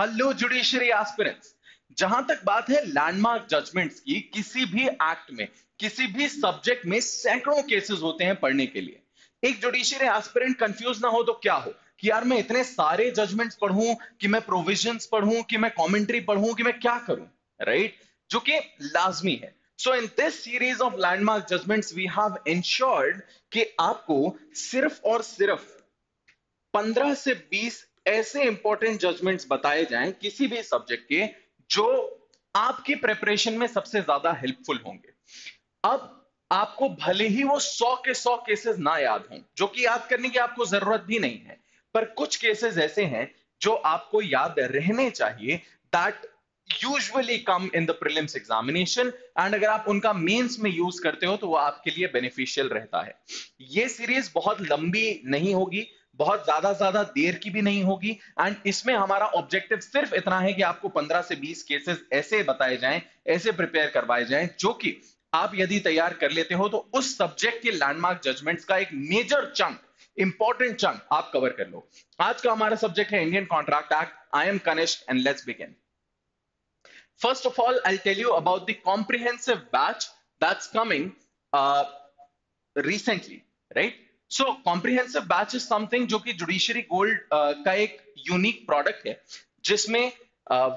Hello judiciary aspirants. जहां तक बात है लैंडमार्क जजमेंट्स की, किसी भी एक्ट में, किसी भी सब्जेक्ट में सैकड़ों केसेस होते हैं पढ़ने के लिए। एक जुडिशरी एस्पिरेंट कंफ्यूज ना हो तो क्या हो कि यार मैं इतने सारे जजमेंट्स पढ़ूं, कि मैं प्रोविजंस पढ़ूं, कि मैं कमेंट्री पढ़ूं, कि मैं क्या करूं, राइट? जो कि लाजमी है। So in this series of landmark judgments we have ensured कि आपको सिर्फ और सिर्फ 15 से 20 ऐसे इंपॉर्टेंट जजमेंट्स बताए जाएं किसी भी सब्जेक्ट के, जो आपकी प्रिपरेशन में सबसे ज्यादा हेल्पफुल होंगे। अब आपको भले ही वो 100 के 100 केसेस ना याद हों, जो कि याद करने की आपको जरूरत भी नहीं है, पर कुछ केसेस ऐसे हैं जो आपको याद रहने चाहिए, that usually come in the prelims examination, and अगर आप उनका मेंस में यूज करते हो तो वो आपके लिए बेनिफिशियल रहता है। ये सीरीज बहुत लंबी नहीं होगी, बहुत ज्यादा देर की भी नहीं होगी, एंड इसमें हमारा ऑब्जेक्टिव सिर्फ इतना है कि आपको 15 से 20 केसेस ऐसे बताए जाएं, ऐसे प्रिपेयर करवाए जाएं, जो कि आप यदि तैयार कर लेते हो तो उस सब्जेक्ट के लैंडमार्क जजमेंट्स का एक मेजर चंक, इंपॉर्टेंट चंक आप कवर कर लो। आज का हमारा सब्जेक्ट है Indian contract act. I am Kanishk and let's begin. First of all, I'll tell you about the comprehensive batch that's coming recently, right? So comprehensive batch is something जो कि judiciary gold का एक यूनिक प्रोडक्ट है, जिसमें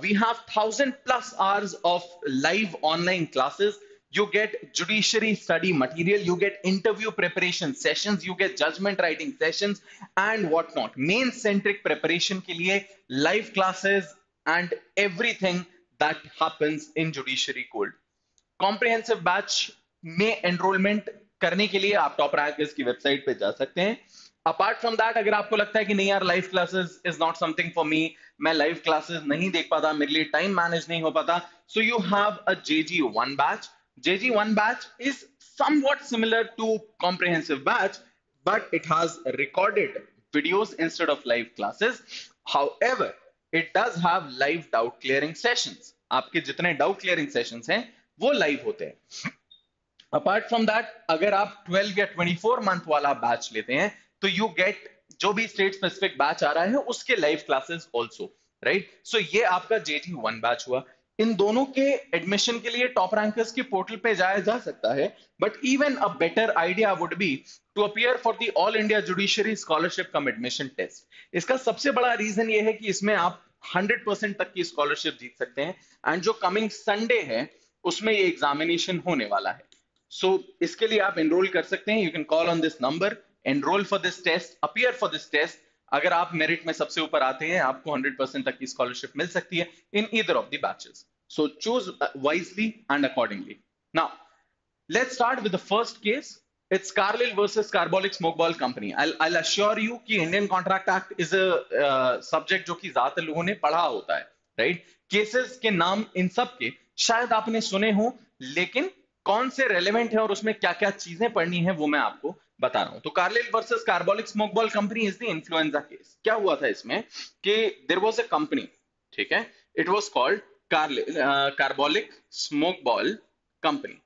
we have 1,000+ hours of live online classes. You get judiciary study material, you get interview preparation sessions, you get judgment writing sessions and whatnot. Main centric preparation के लिए live classes and everything that happens in judiciary gold. Comprehensive batch में enrolment करने के लिए आप top rankers की website पे जा सकते हैं। अपार्ट फ्रॉम दैट, अगर आपको लगता है कि नहीं यार live classes is not something for me, मैं लाइव क्लासेस नहीं देख पाता, मेरे लिए टाइम मैनेज नहीं हो पाता, so you have a JG1 batch. JG1 batch is somewhat similar to comprehensive batch, but it has recorded videos instead of live classes. However, it does have live doubt clearing sessions. आपके जितने doubt clearing sessions हैं वो live होते हैं। Apart from that, अगर आप 12 या 24 month वाला बैच लेते हैं तो यू गेट जो भी स्टेट स्पेसिफिक बैच आ रहा है उसके लाइव क्लासेस ऑल्सो, राइट? सो ये आपका JG1 बैच हुआ। इन दोनों के एडमिशन के लिए टॉप रैंकर्स के पोर्टल पे जाया जा सकता है, but even a better idea would be to appear for the all India judiciary scholarship cum admission test. इसका सबसे बड़ा रीजन ये है कि इसमें आप 100% तक की स्कॉलरशिप जीत सकते हैं, एंड जो कमिंग संडे है उसमें ये एग्जामिनेशन होने वाला है। सो इसके लिए आप एनरोल कर सकते हैं। You can call on this number, enrol for this test, appear for this test. अगर आप मेरिट में सबसे ऊपर आते हैं आपको 100% तक की स्कॉलरशिप मिल सकती है in either of the batches. So choose wisely and accordingly. Now let's start with the first case. It's Carlyle versus Carbolic Smokeball Company. I'll assure you कि Indian Contract Act is a subject जो कि ज्यादातर लोगों ने पढ़ा होता है, right? Cases के नाम इन सब के शायद आपने सुने हो, लेकिन कौन से रेलेवेंट है और उसमें क्या क्या चीजें पढ़नी है वो मैं आपको बता रहा हूं। तो Carlill versus carbolic smoke ball company is the influenza case. क्या हुआ था इसमें कि देयर वाज अ कंपनी, ठीक है, it was called carbolic smoke ball company,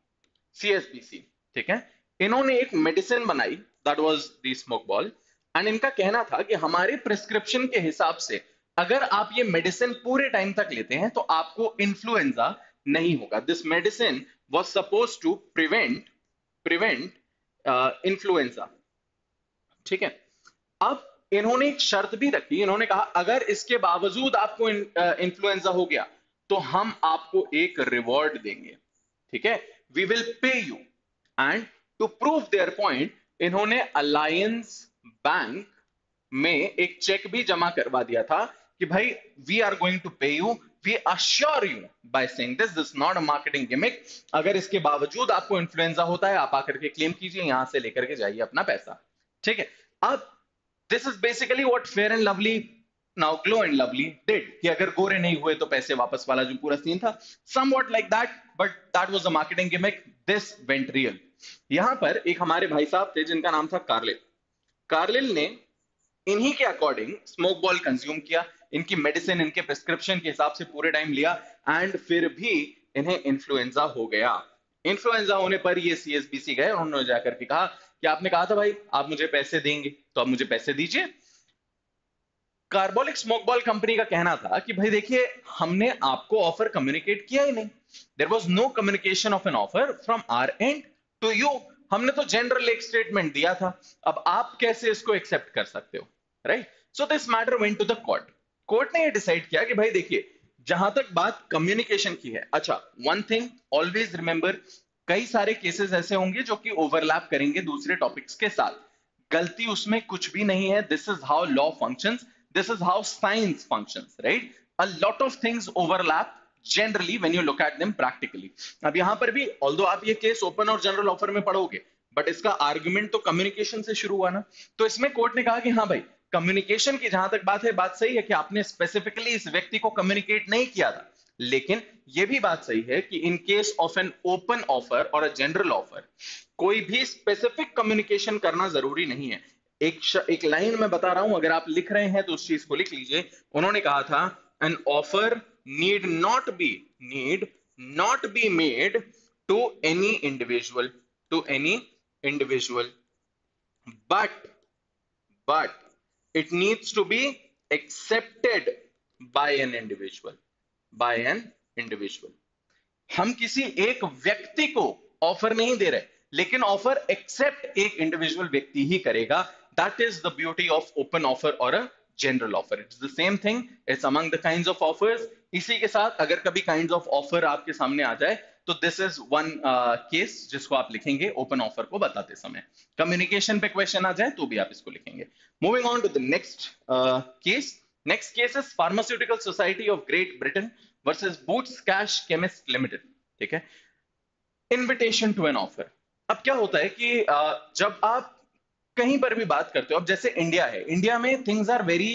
CSBC, ठीक है। इन्होंने एक मेडिसिन बनाई, that was the smoke ball, and इनका कहना था कि हमारे प्रिस्क्रिप्शन के हिसाब से अगर आप ये मेडिसिन पूरे टाइम तक लेते हैं तो आपको इन्फ्लुएंजा नहीं होगा। This medicine was suppose to prevent influenza, ठीक है। अब इन्होंने एक शर्त भी रखी, इन्होंने कहा अगर इसके बावजूद आपको इन्फ्लुएंजा हो गया तो हम आपको एक रिवॉर्ड देंगे, ठीक है, we will pay you. And to prove their point इन्होंने अलायंस बैंक में एक चेक भी जमा करवा दिया था कि भाई we are going to pay you, we assure you by saying this not a marketing gimmick. अगर इसके बावजूद आपको इन्फ्लुएंजा होता है आप आकर के क्लेम कीजिए, यहां से लेकर के जाइए अपना पैसा, ठीक है। अब this is basically what fair and lovely, now glow and lovely did, कि अगर गोरे नहीं हुए तो पैसे वापस वाला जो पूरा सीन था, somewhat like that, but that was a marketing gimmick, this went real. यहां पर एक हमारे भाई साहब थे जिनका नाम था कार्लिल। कार्लिल ने इन्हीं के अकॉर्डिंग स्मोक बॉल कंज्यूम किया, इनकी मेडिसिन इनके प्रिस्क्रिप्शन के हिसाब से पूरे टाइम लिया, एंड फिर भी इन्हें इन्फ्लुएंजा हो गया। इन्फ्लुएंजा होने पर ये CSBC गए, उन्होंने जाकर के कहा कि आपने कहा था भाई आप मुझे पैसे देंगे तो आप मुझे पैसे दीजिए। कार्बोलिक स्मोक बॉल कंपनी का कहना था कि भाई देखिए, हमने आपको ऑफर कम्युनिकेट किया ही नहीं, there was no communication of an offer from our end to you. हमने तो जनरल एक स्टेटमेंट दिया था, अब आप कैसे इसको एक्सेप्ट कर सकते हो, right? So this matter went to the court. Court ने ये डिसाइड किया कि भाई देखिए, जहां तक बात कम्युनिकेशन की है, अच्छा, वन थिंग ऑलवेज रिमेंबर, कई सारे केसेस ऐसे होंगे जो कि ओवरलैप करेंगे दूसरे टॉपिक्स के साथ, गलती उसमें कुछ भी नहीं है। This is how law functions, this is how science functions, right? A lot of things overlap generally when you look at them practically. अब यहां पर भी ऑल्दो आप ये केस ओपन और जनरल ऑफर में पढ़ोगे, बट इसका आर्गुमेंट तो कम्युनिकेशन से शुरू हुआ ना। तो इसमें कोर्ट ने कहा कि हाँ भाई, कम्युनिकेशन की जहां तक बात है, बात सही है कि आपने स्पेसिफिकली इस व्यक्ति को कम्युनिकेट नहीं किया था, लेकिन यह भी बात सही है कि in case of an open offer और अ जनरल ऑफर, कोई भी स्पेसिफिक कम्युनिकेशन करना जरूरी नहीं है। एक लाइन में बता रहा हूं, अगर आप लिख रहे हैं तो उस चीज को लिख लीजिए। उन्होंने कहा था, an offer need not be made to any individual, to any individual, but it needs to be accepted by an individual, by an individual। हम किसी एक व्यक्ति को ऑफर नहीं दे रहे, लेकिन ऑफर एक्सेप्ट एक इंडिविजुअल व्यक्ति ही करेगा। That is the beauty of open offer और a general offer. It's the same thing, it's among the kinds of offers. इसी के साथ अगर कभी काइंड्स ऑफ ऑफर आपके सामने आ जाए, तो दिस इज वन केस जिसको आप लिखेंगे ओपन ऑफर को बताते समय। कम्युनिकेशन पे क्वेश्चन आ जाए तो भी आप इसको लिखेंगे। Moving on to the next case. Next case is Pharmaceutical Society of Great Britain versus Boots Cash Chemist Limited. ठीक है, इनविटेशन टू एन ऑफर। अब क्या होता है कि जब आप कहीं पर भी बात करते हो, अब जैसे इंडिया है, इंडिया में things are very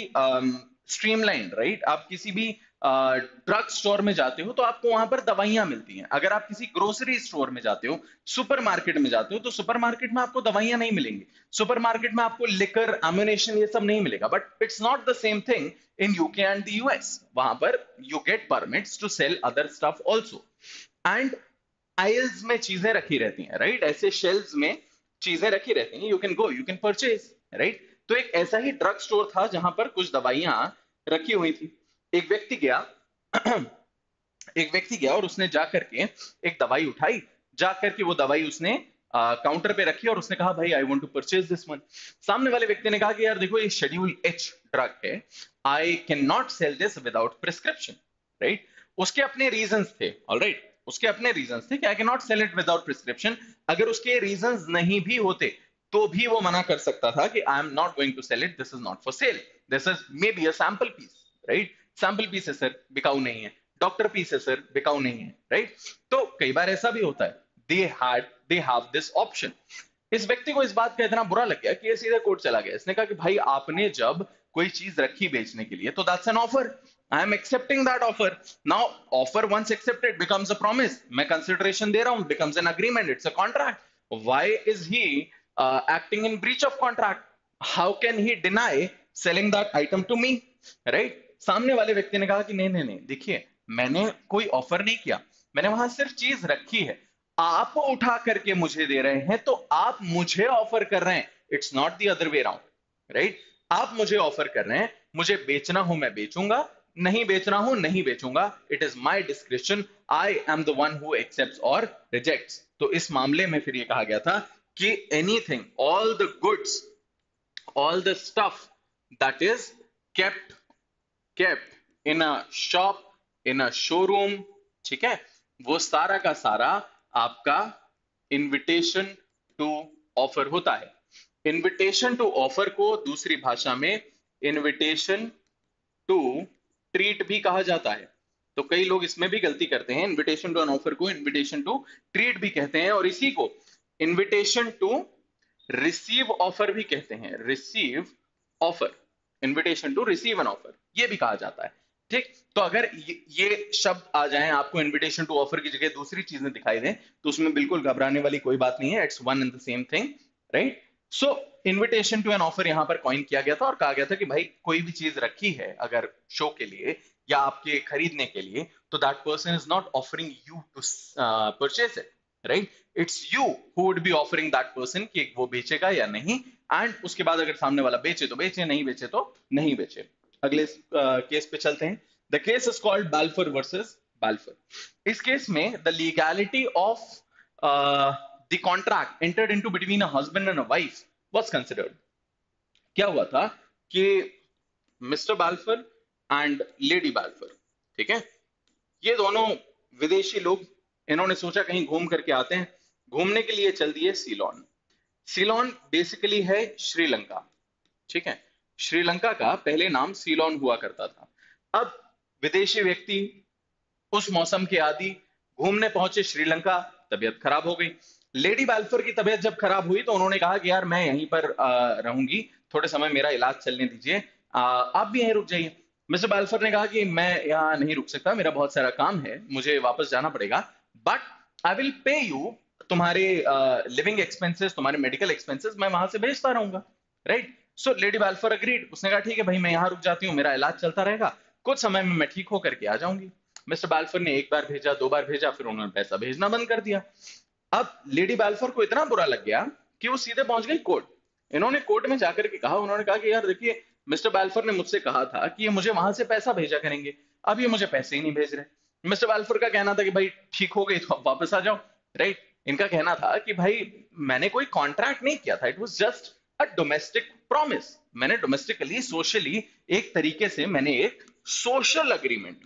streamlined, right? आप किसी भी ड्रग स्टोर में जाते हो तो आपको वहां पर दवाइयां मिलती हैं। अगर आप किसी ग्रोसरी स्टोर में जाते हो, सुपरमार्केट में जाते हो, तो सुपरमार्केट में आपको दवाइयां नहीं मिलेंगी, सुपरमार्केट में आपको लिकर, एम्युनिशन, ये सब नहीं मिलेगा। But it's not the same thing in UK and the US. वहां पर you get permits to sell other stuff also, and aisles में चीजें रखी रहती हैं, राइट? ऐसे शेल्व्स में चीजें रखी रहती हैं, you can go, you can purchase, right? तो एक ऐसा ही ड्रग स्टोर था जहां पर कुछ दवाइयां रखी हुई थी। एक व्यक्ति गया एक व्यक्ति गया और उसने जा करके एक दवाई उठाई, जा करके वो दवाई उसने काउंटर पे रखी और उसने कहा, भाई I want to purchase this one. सामने वाले व्यक्ति ने कहा कि यार देखो, ये शेड्यूल एच ड्रग है, I can not sell this without prescription, right? उसके अपने रीजंस थे, ऑलराइट, उसके अपने रीजंस थे कि I can not sell it without prescription. अगर उसके रीजंस नहीं भी होते तो भी वो मना कर सकता था कि I am not going to sell it, this is not for sale, this is maybe a sample piece, right? Sample piece है सर, बिकाऊ नहीं है। डॉक्टर पीस है सर, बिकाऊ नहीं है, राइट? तो कई बार ऐसा भी होता है, दे हैव दिस ऑप्शन। इस व्यक्ति को इस बात का इतना बुरा लग गया कि ये सीधे कोर्ट चला गया। इसने कहा कि भाई, आपने जब कोई चीज रखी बेचने के लिए, तो that's an offer, I am accepting that offer. Now offer once accepted becomes a promise, मैं कंसिडरेशन दे रहा हूं, becomes an agreement, it's a contract. Why is he acting in breach of contract? How can he deny selling that item to me, right? सामने वाले व्यक्ति ने कहा कि नहीं नहीं नहीं, देखिए, मैंने कोई ऑफर नहीं किया, मैंने वहां सिर्फ चीज रखी है, आप उठा करके मुझे दे रहे हैं, तो आप मुझे ऑफर कर रहे हैं, it's not the other way around, right? आप मुझे ऑफर कर रहे हैं, मुझे बेचना हो मैं बेचूंगा, नहीं बेचना हो नहीं बेचूंगा, it is my description, I am the one who accepts और रिजेक्ट्स। तो इस मामले में फिर ये कहा गया था कि anything, all the goods, all the stuff that is kept in a shop, in a showroom, ठीक है, वो सारा का सारा आपका इनविटेशन टू ऑफर होता है। इनविटेशन टू ऑफर को दूसरी भाषा में इनविटेशन टू ट्रीट भी कहा जाता है। तो कई लोग इसमें भी गलती करते हैं, इनविटेशन टू एन ऑफर को इनविटेशन टू ट्रीट भी कहते हैं, और इसी को इनविटेशन टू रिसीव ऑफर भी कहते हैं, receive offer, invitation to receive an offer, ये भी कहा जाता है। ठीक, तो अगर ये शब्द आ जाएं आपको इनविटेशन टू ऑफर की जगह दूसरी चीजें दिखाई दें, तो उसमें बिल्कुल घबराने वाली कोई बात नहीं है, it's one and the same thing, right? So invitation to an offer यहां पर कॉइन किया गया था और कहा गया था कि भाई, कोई भी चीज रखी है अगर शो के लिए या आपके खरीदने के लिए, तो that person is not offering you to purchase it, right? It's you who would be offering that person कि वो बेचेगा या नहीं, एंड उसके बाद अगर सामने वाला बेचे तो बेचे, नहीं बेचे तो नहीं बेचे। अगले केस पे चलते हैं। The case is called Balfour versus Balfour. इस केस में the legality of the contract entered into between a husband and a wife was considered. क्या हुआ था कि mister Balfour and lady Balfour, ठीक है, ये दोनों विदेशी लोग, इन्होंने सोचा कहीं घूम करके आते हैं। घूमने के लिए चल दिए सीलोन। सीलोन बेसिकली है श्रीलंका, ठीक है। श्रीलंका का पहले नाम सीलोन हुआ करता था। अब विदेशी व्यक्ति उस मौसम के आदि घूमने पहुंचे श्रीलंका, तबीयत खराब हो गई। लेडी बाल्फर की तबीयत जब खराब हुई तो उन्होंने कहा कि यार मैं यहीं पर रहूंगी, थोड़े समय मेरा इलाज चलने दीजिए, आप भी यहीं रुक जाइए। मिस्टर बाल्फर ने कहा कि मैं यहाँ नहीं रुक सकता, मेरा बहुत सारा काम है, मुझे वापस जाना पड़ेगा, but I will pay you, तुम्हारे लिविंग एक्सपेंसेस, तुम्हारे मेडिकल एक्सपेंसेस मैं वहां से भेजता रहूंगा, राइट। सो लेडी बाल्फर अग्रीड, उसने कहा ठीक है भाई मैं यहाँ रुक जाती हूँ, मेरा इलाज चलता रहेगा, कुछ समय में मैं ठीक होकर के आ जाऊंगी। मिस्टर बाल्फर ने एक बार भेजा, दो बार भेजा, फिर उन्होंने पैसा भेजना बंद कर दिया। अब लेडी बाल्फर को इतना बुरा लग गया कि वो सीधे पहुंच गई कोर्ट। इन्होंने कोर्ट में जाकर के कहा, उन्होंने कहा कि यार देखिए मिस्टर बाल्फर ने मुझसे कहा था कि ये मुझे वहां से पैसा भेजा करेंगे, अब ये मुझे पैसे ही नहीं भेज रहे। मिस्टर बाल्फर का कहना था कि भाई ठीक हो गई तो आप वापस आ जाओ, राइट। इनका कहना था कि भाई मैंने कोई कॉन्ट्रैक्ट नहीं किया था, it was just a domestic promise. मैंने डोमेस्टिकली सोशली एक तरीके से मैंने एक सोशल अग्रीमेंट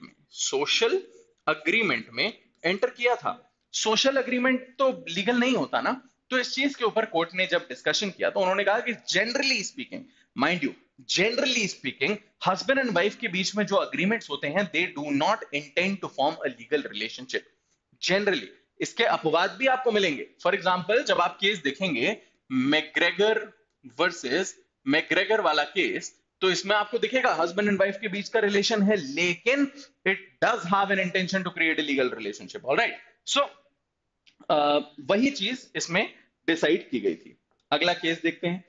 में एंटर किया था। सोशल अग्रीमेंट तो लीगल नहीं होता ना। तो इस चीज के ऊपर कोर्ट ने जब डिस्कशन किया तो उन्होंने कहा कि generally speaking, mind you, generally speaking husband and wife के बीच में जो अग्रीमेंट्स होते हैं they do not intend to form a legal relationship generally. इसके अपवाद भी आपको मिलेंगे। फॉर एग्जाम्पल जब आप केस देखेंगे मैकग्रेगर वर्सेस मैकग्रेगर वाला केस, तो इसमें आपको दिखेगा हस्बैंड एंड वाइफ के बीच का रिलेशन है, लेकिन it does have an intention to create a legal relationship, alright. So वही चीज इसमें डिसाइड की गई थी। अगला केस देखते हैं,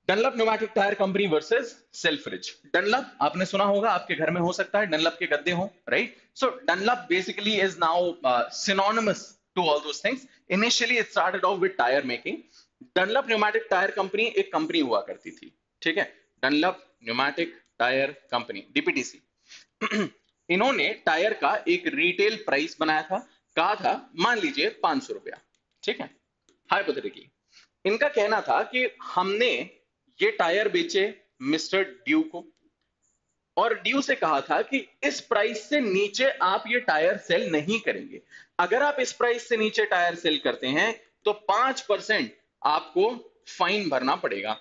Dunlop pneumatic tyre company versus Selfridge. Dunlop आपने सुना होगा, आपके घर में हो सकता है डनलप के गद्दे हो, right. So Dunlop basically is now synonymous to all those things. Initially it started off with tire making. Dunlop pneumatic tyre company एक कंपनी हुआ करती थी, ठीक है, Dunlop pneumatic tyre company, DPDC. इन्होंने टायर का एक रिटेल प्राइस बनाया था, कहा था मान लीजिए 500 रुपया, ठीक है, हाइपोथेटिकली। इनका कहना था कि हमने ये टायर बेचे मिस्टर ड्यू को, और ड्यू से कहा था कि इस प्राइस से नीचे आप ये टायर सेल नहीं करेंगे। अगर आप इस प्राइस से नीचे टायर सेल करते हैं तो 5% आपको फाइन भरना पड़ेगा,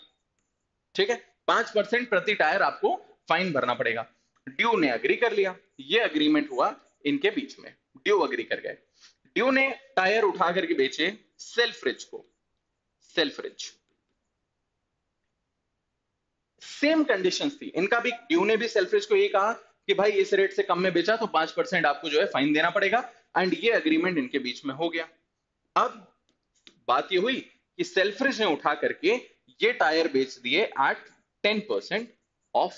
ठीक है, 5% प्रति टायर आपको फाइन भरना पड़ेगा। ड्यू ने अग्री कर लिया, ये अग्रीमेंट हुआ इनके बीच में, ड्यू अग्री कर गए। ड्यू ने टायर उठा करके बेचे सेल्फ्रिज को, सेल्फ्रिज सेम कंडीशंस थी, इनका भी, ड्यू ने भी सेल्फ्रिज को ये कहा कि भाई इस रेट से कम में बेचा तो 5% आपको जो है फाइन देना पड़ेगा, एंड ये अग्रीमेंट इनके बीच में हो गया। अब बात ये हुई कि सेल्फ्रिज ने उठा करके ये टायर बेच दिए एट 10% ऑफ।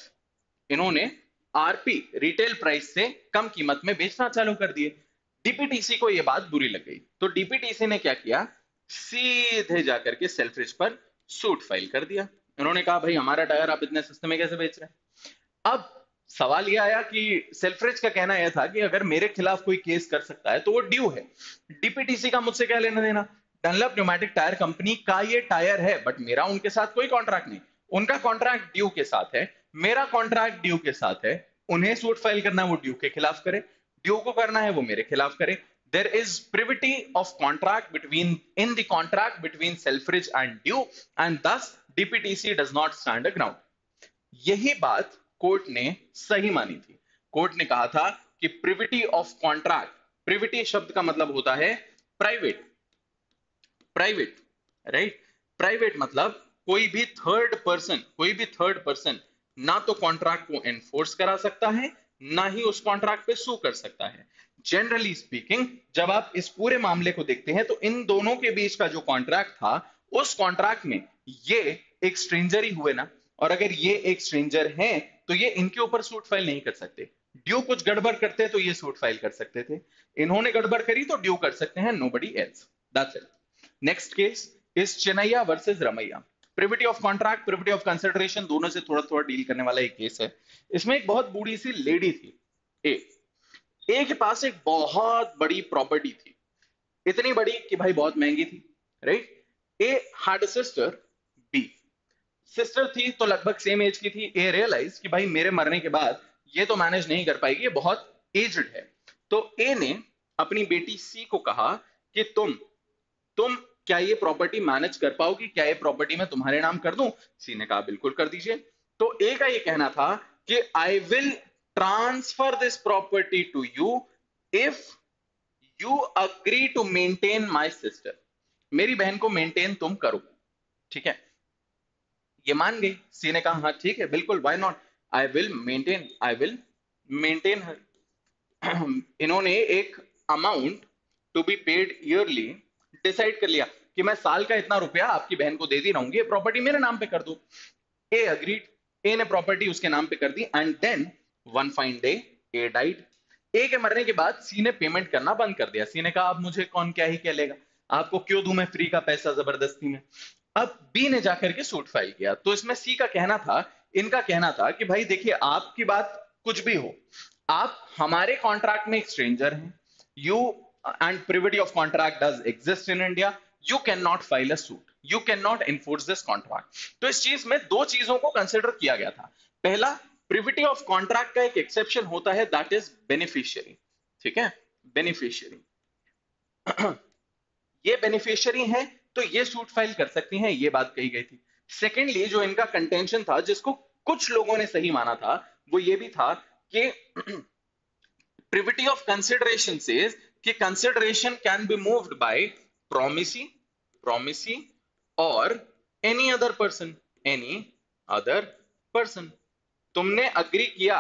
इन्होंने आरपी रिटेल प्राइस से कम कीमत में बेचना चालू कर दिए। डीपीटीसी को यह बात बुरी लग गई, तो डीपीटीसी ने क्या किया, सीधे जाकर के सेल्फ्रिज पर सूट फाइल कर दिया। उन्होंने कहा भाई हमारा टायर आप इतने सस्ते में कैसे बेच रहे हैं। अब सवाल यह आया कि सेल्फ्रिज का कहना यह था कि अगर मेरे खिलाफ कोई केस कर सकता है तो वो ड्यू है, डीपीटीसी का मुझसे क्या लेना देना। डनलप न्यूमैटिक टायर कंपनी का ये टायर है, बट मेरा उनके साथ कोई कॉन्ट्रैक्ट नहीं। उनका कॉन्ट्रैक्ट ड्यू के साथ है, मेरा कॉन्ट्रैक्ट ड्यू के साथ है। उन्हें सूट फाइल करना है वो ड्यू के खिलाफ करे, ड्यू को करना है वो मेरे खिलाफ करे। There is privity of contract in the contract between Selfridge and Due, and thus DPTC does not stand a ground. यही बात कोर्ट ने सही मानी थी। कोर्ट ने कहा था कि प्रिविटी ऑफ कॉन्ट्रैक्ट, प्रिविटी शब्द का मतलब होता है प्राइवेट, प्राइवेट, राइट। प्राइवेट मतलब कोई भी थर्ड पर्सन ना तो कॉन्ट्रैक्ट को एनफोर्स करा सकता है, ना ही उस कॉन्ट्रैक्ट पे सू कर सकता है। जनरली स्पीकिंग जब आप इस पूरे मामले को देखते हैं तो इन दोनों के बीच का जो कॉन्ट्रैक्ट था, उस कॉन्ट्रैक्ट में ये एक स्ट्रेंजर ही हुए ना, और अगर ये एक स्ट्रेंजर हैं तो ये इनके ऊपर सूट फाइल नहीं कर सकते। ड्यू कुछ गड़बड़ करते तो ये सूट फाइल कर सकते थे, इन्होंने गड़बड़ करी तो ड्यू कर सकते हैं, nobody else, that's it. Next case is Chinnaya versus Ramayya. Privity of contract, privity of consideration, दोनों से थोड़ा थोड़ा डील करने वाला एक केस है। इसमें एक बहुत बूढ़ी सी लेडी थी, ए ए के पास एक बहुत बड़ी प्रॉपर्टी थी, इतनी बड़ी कि भाई बहुत महंगी थी, right. A had a sister, B. Sister थी तो लगभग सेम एज की थी। ए रियलाइज कि भाई मेरे मरने के बाद ये तो मैनेज नहीं कर पाएगी, ये बहुत एज्ड है। तो ए ने अपनी बेटी सी को कहा कि तुम क्या ये प्रॉपर्टी मैनेज कर पाओगी, क्या ये प्रॉपर्टी मैं तुम्हारे नाम कर दूं? सी ने कहा बिल्कुल कर दीजिए। तो ए का ये कहना था कि I will transfer this property to you if you agree to maintain my sister. मेरी बहन को मेंटेन तुम करो, ठीक है। ये मान गई। सी ने कहा हाँ ठीक है बिल्कुल, why not, I will maintain her. इन्होंने एक amount to be paid yearly decide कर लिया कि मैं साल का इतना रुपया आपकी बहन को देती रहूंगी, ये प्रॉपर्टी मेरे नाम पे कर दो। ए अग्रीड, ए ने प्रॉपर्टी उसके नाम पे कर दी। And then one fine day A died. A के मरने के बाद सी ने पेमेंट करना बंद कर दिया। सी ने कहा अब मुझे कौन क्या ही कह लेगा, आपको क्यों दूं मैं फ्री का पैसा जबरदस्ती में। अब बी ने जाकर के सूट फाइल किया। तो इसमें सी का कहना था, इनका कहना था कि भाई देखिए आपकी बात कुछ भी हो, आप हमारे कॉन्ट्रैक्ट में एक स्ट्रेंजर हैं, you and privity of contract does exist in India, you can not file a suit, you can not enforce this contract. तो इस चीज में दो चीजों को कंसिडर किया गया था। पहला, प्रिविटी ऑफ कॉन्ट्रैक्ट का एक एक्सेप्शन होता है, दैट इज बेनिफिशियरी, ठीक है, बेनिफिशियरी। ये बेनिफिशियरी हैं तो ये सूट फाइल कर सकती हैं, ये बात कही गई थी। सेकेंडली जो इनका कंटेंशन था, जिसको कुछ लोगों ने सही माना था, वो ये भी था कि प्रिविटी ऑफ कंसिडरेशन सेज कि consideration can be moved by promisee और एनी अदर पर्सन। तुमने अग्री किया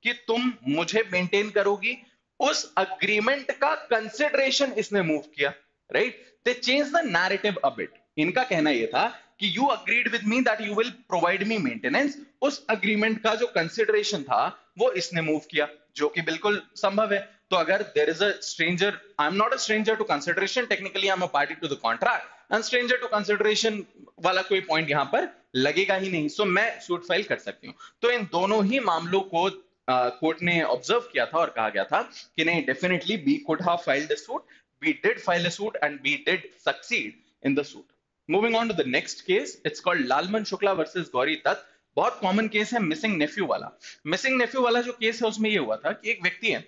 कि तुम मुझे मेंटेन करोगी, उस अग्रीमेंट का कंसिडरेशन इसने मूव किया, right. They change the narrative a bit. इनका कहना यह था कि you agreed with me that you will provide me maintenance, उस अग्रीमेंट का जो कंसिडरेशन था वो इसने मूव किया, जो कि बिल्कुल संभव है। तो अगर there is a stranger, I am not a stranger to consideration, technically I am a party to the contract, and stranger to consideration वाला कोई पॉइंट यहां पर लगेगा ही नहीं, सो मैं सूट फाइल कर सकती हूँ। तो इन दोनों ही मामलों को कोर्ट ने ऑब्जर्व किया था और कहा गया था कि नहीं, definitely B could have filed a suit, B did file a suit and B did succeed in the suit. Moving on to the next case, it's called Lalman Shukla versus Gauri Dutt. बहुत कॉमन केस है मिसिंग नेफ्यू वाला। Missing nephew वाला जो case है उसमें ये हुआ था कि एक व्यक्ति है,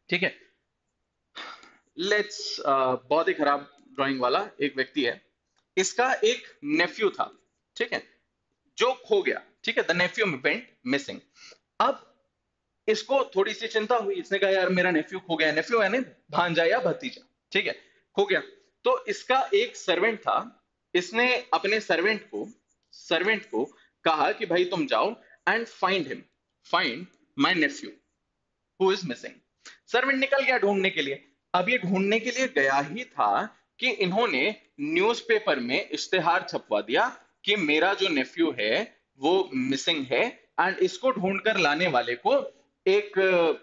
ठीक है, लेट्स बहुत ही खराब ड्राइंग वाला एक व्यक्ति है, इसका एक नेफ्यू था, ठीक है, जो खो गया, ठीक है, द नेफ्यू वेंट मिसिंग। अब इसको थोड़ी सी चिंता हुई, इसने कहा यार मेरा नेफ्यू खो गया। नेफ्यू यानी भांजा या भतीजा, ठीक है, खो गया। तो इसका एक सर्वेंट था, इसने अपने सर्वेंट को कहा कि भाई तुम जाओ and find my Neiphiu who is missing. Servant निकल गया ढूंढने के लिए। अब ये ढूंढने के लिए गया ही था कि इन्होंने न्यूज़पेपर में इश्तेहार छपवा दिया कि मेरा जो नेफ्यू है वो मिसिंग है एंड इसको ढूंढकर लाने वाले को एक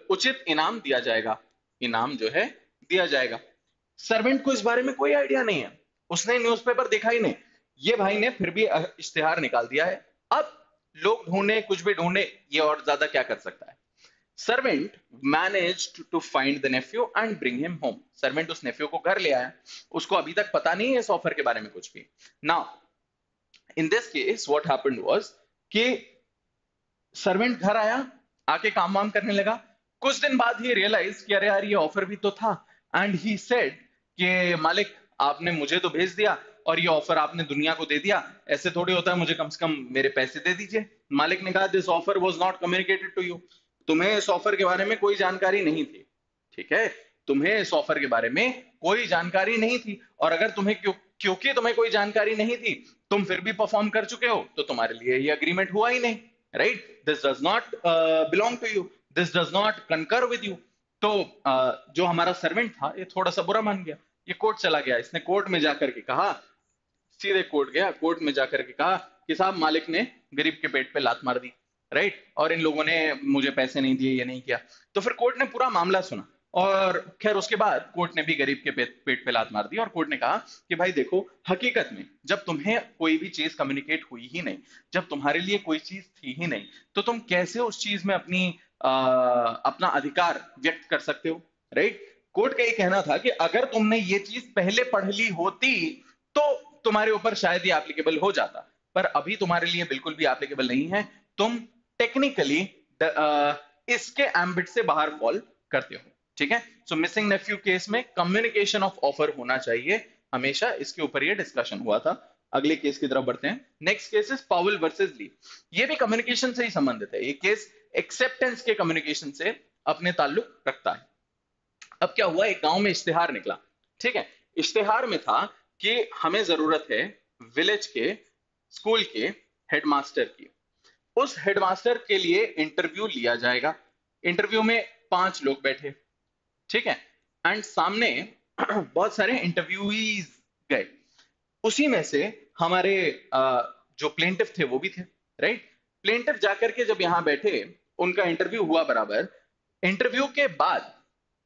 उचित इनाम दिया जाएगा, इनाम जो है दिया जाएगा। सर्वेंट को इस बारे में कोई आइडिया नहीं है, उसने न्यूज़पेपर देखा ही नहीं। ये भाई ने फिर भी इश्तेहार निकाल दिया है। अब लोग ढूंढे कुछ भी ढूंढे, ये और ज्यादा क्या कर सकता है। Servant managed to find the nephew and bring him home. Servant उस नेफ्यू को घर ले आया, उसको अभी तक पता नहीं है इस ऑफर के बारे में कुछ भी। Now in this case what happened was कि सर्वेंट घर आया, आके काम वाम करने लगा। कुछ दिन बाद ही रियलाइज कि अरे यार ये ऑफर भी तो था, एंड ही सेड कि मालिक आपने मुझे तो भेज दिया और ये ऑफर आपने दुनिया को दे दिया, ऐसे थोड़ी होता है, मुझे कम से कम मेरे पैसे दे दीजिए। मालिक ने कहा this offer was not communicated to you, तुम्हें इस ऑफर के बारे में कोई जानकारी नहीं थी, ठीक है, तुम्हें इस ऑफर के बारे में कोई जानकारी नहीं थी। और अगर क्योंकि तुम्हें कोई जानकारी नहीं थी, तुम फिर भी परफॉर्म कर चुके हो, तो तुम्हारे लिए ये अग्रीमेंट हुआ ही नहीं, right. This does not belong to you, this does not concern with you. तो जो हमारा सर्वेंट था ये थोड़ा सा बुरा मान गया, ये कोर्ट चला गया। इसने कोर्ट में जाकर के कहा, सीधे कोर्ट गया, कोर्ट में जाकर के कहा कि साहब मालिक ने गरीब के पेट पे लात मार दी, राइट, और इन लोगों ने मुझे पैसे नहीं दिए, ये नहीं किया। तो फिर कोर्ट ने पूरा मामला सुना। और खैर उसके बाद कोर्ट ने भी गरीब के पेट पे लात मार दी और कोर्ट ने कहा कि भाई देखो, हकीकत में जब तुम्हें कोई भी चीज कम्युनिकेट हुई ही नहीं, जब तुम्हारे लिए कोई चीज थी ही नहीं, तो तुम कैसे उस चीज में अपना अधिकार व्यक्त कर सकते हो, राइट? कोर्ट का ये कहना था कि अगर तुमने ये चीज पहले पढ़ ली होती तो तुम्हारे ऊपर शायद ये एप्लीकेबल हो जाता, पर अभी तुम्हारे लिए बिल्कुल भी एप्लीकेबल नहीं है। तुम टेक्निकली इसके एम्बिट से बाहर फॉल करते हो, ठीक है? सो मिसिंग नेफ्यू केस में कम्युनिकेशन ऑफ ऑफर होना चाहिए हमेशा, इसके ऊपर ये डिस्कशन हुआ था। अगले केस की तरफ बढ़ते हैं। Next case is Powell versus Lee. ये भी कम्युनिकेशन से ही संबंधित है। ये केस एक्सेप्टेंस के कम्युनिकेशन से अपने ताल्लुक रखता है। अब क्या हुआ, एक गांव में इश्तिहार निकला, ठीक है? इश्तिहार में था कि हमें जरूरत है विलेज के स्कूल के हेडमास्टर की। उस हेडमास्टर के लिए इंटरव्यू लिया जाएगा। इंटरव्यू में 5 लोग बैठे, ठीक है? एंड सामने बहुत सारे इंटरव्यूईज गए। उसी में से हमारे जो प्लेंटिफ थे वो भी थे, राइट? प्लेंटिफ जाकर के जब यहां बैठे, उनका इंटरव्यू हुआ बराबर। इंटरव्यू के बाद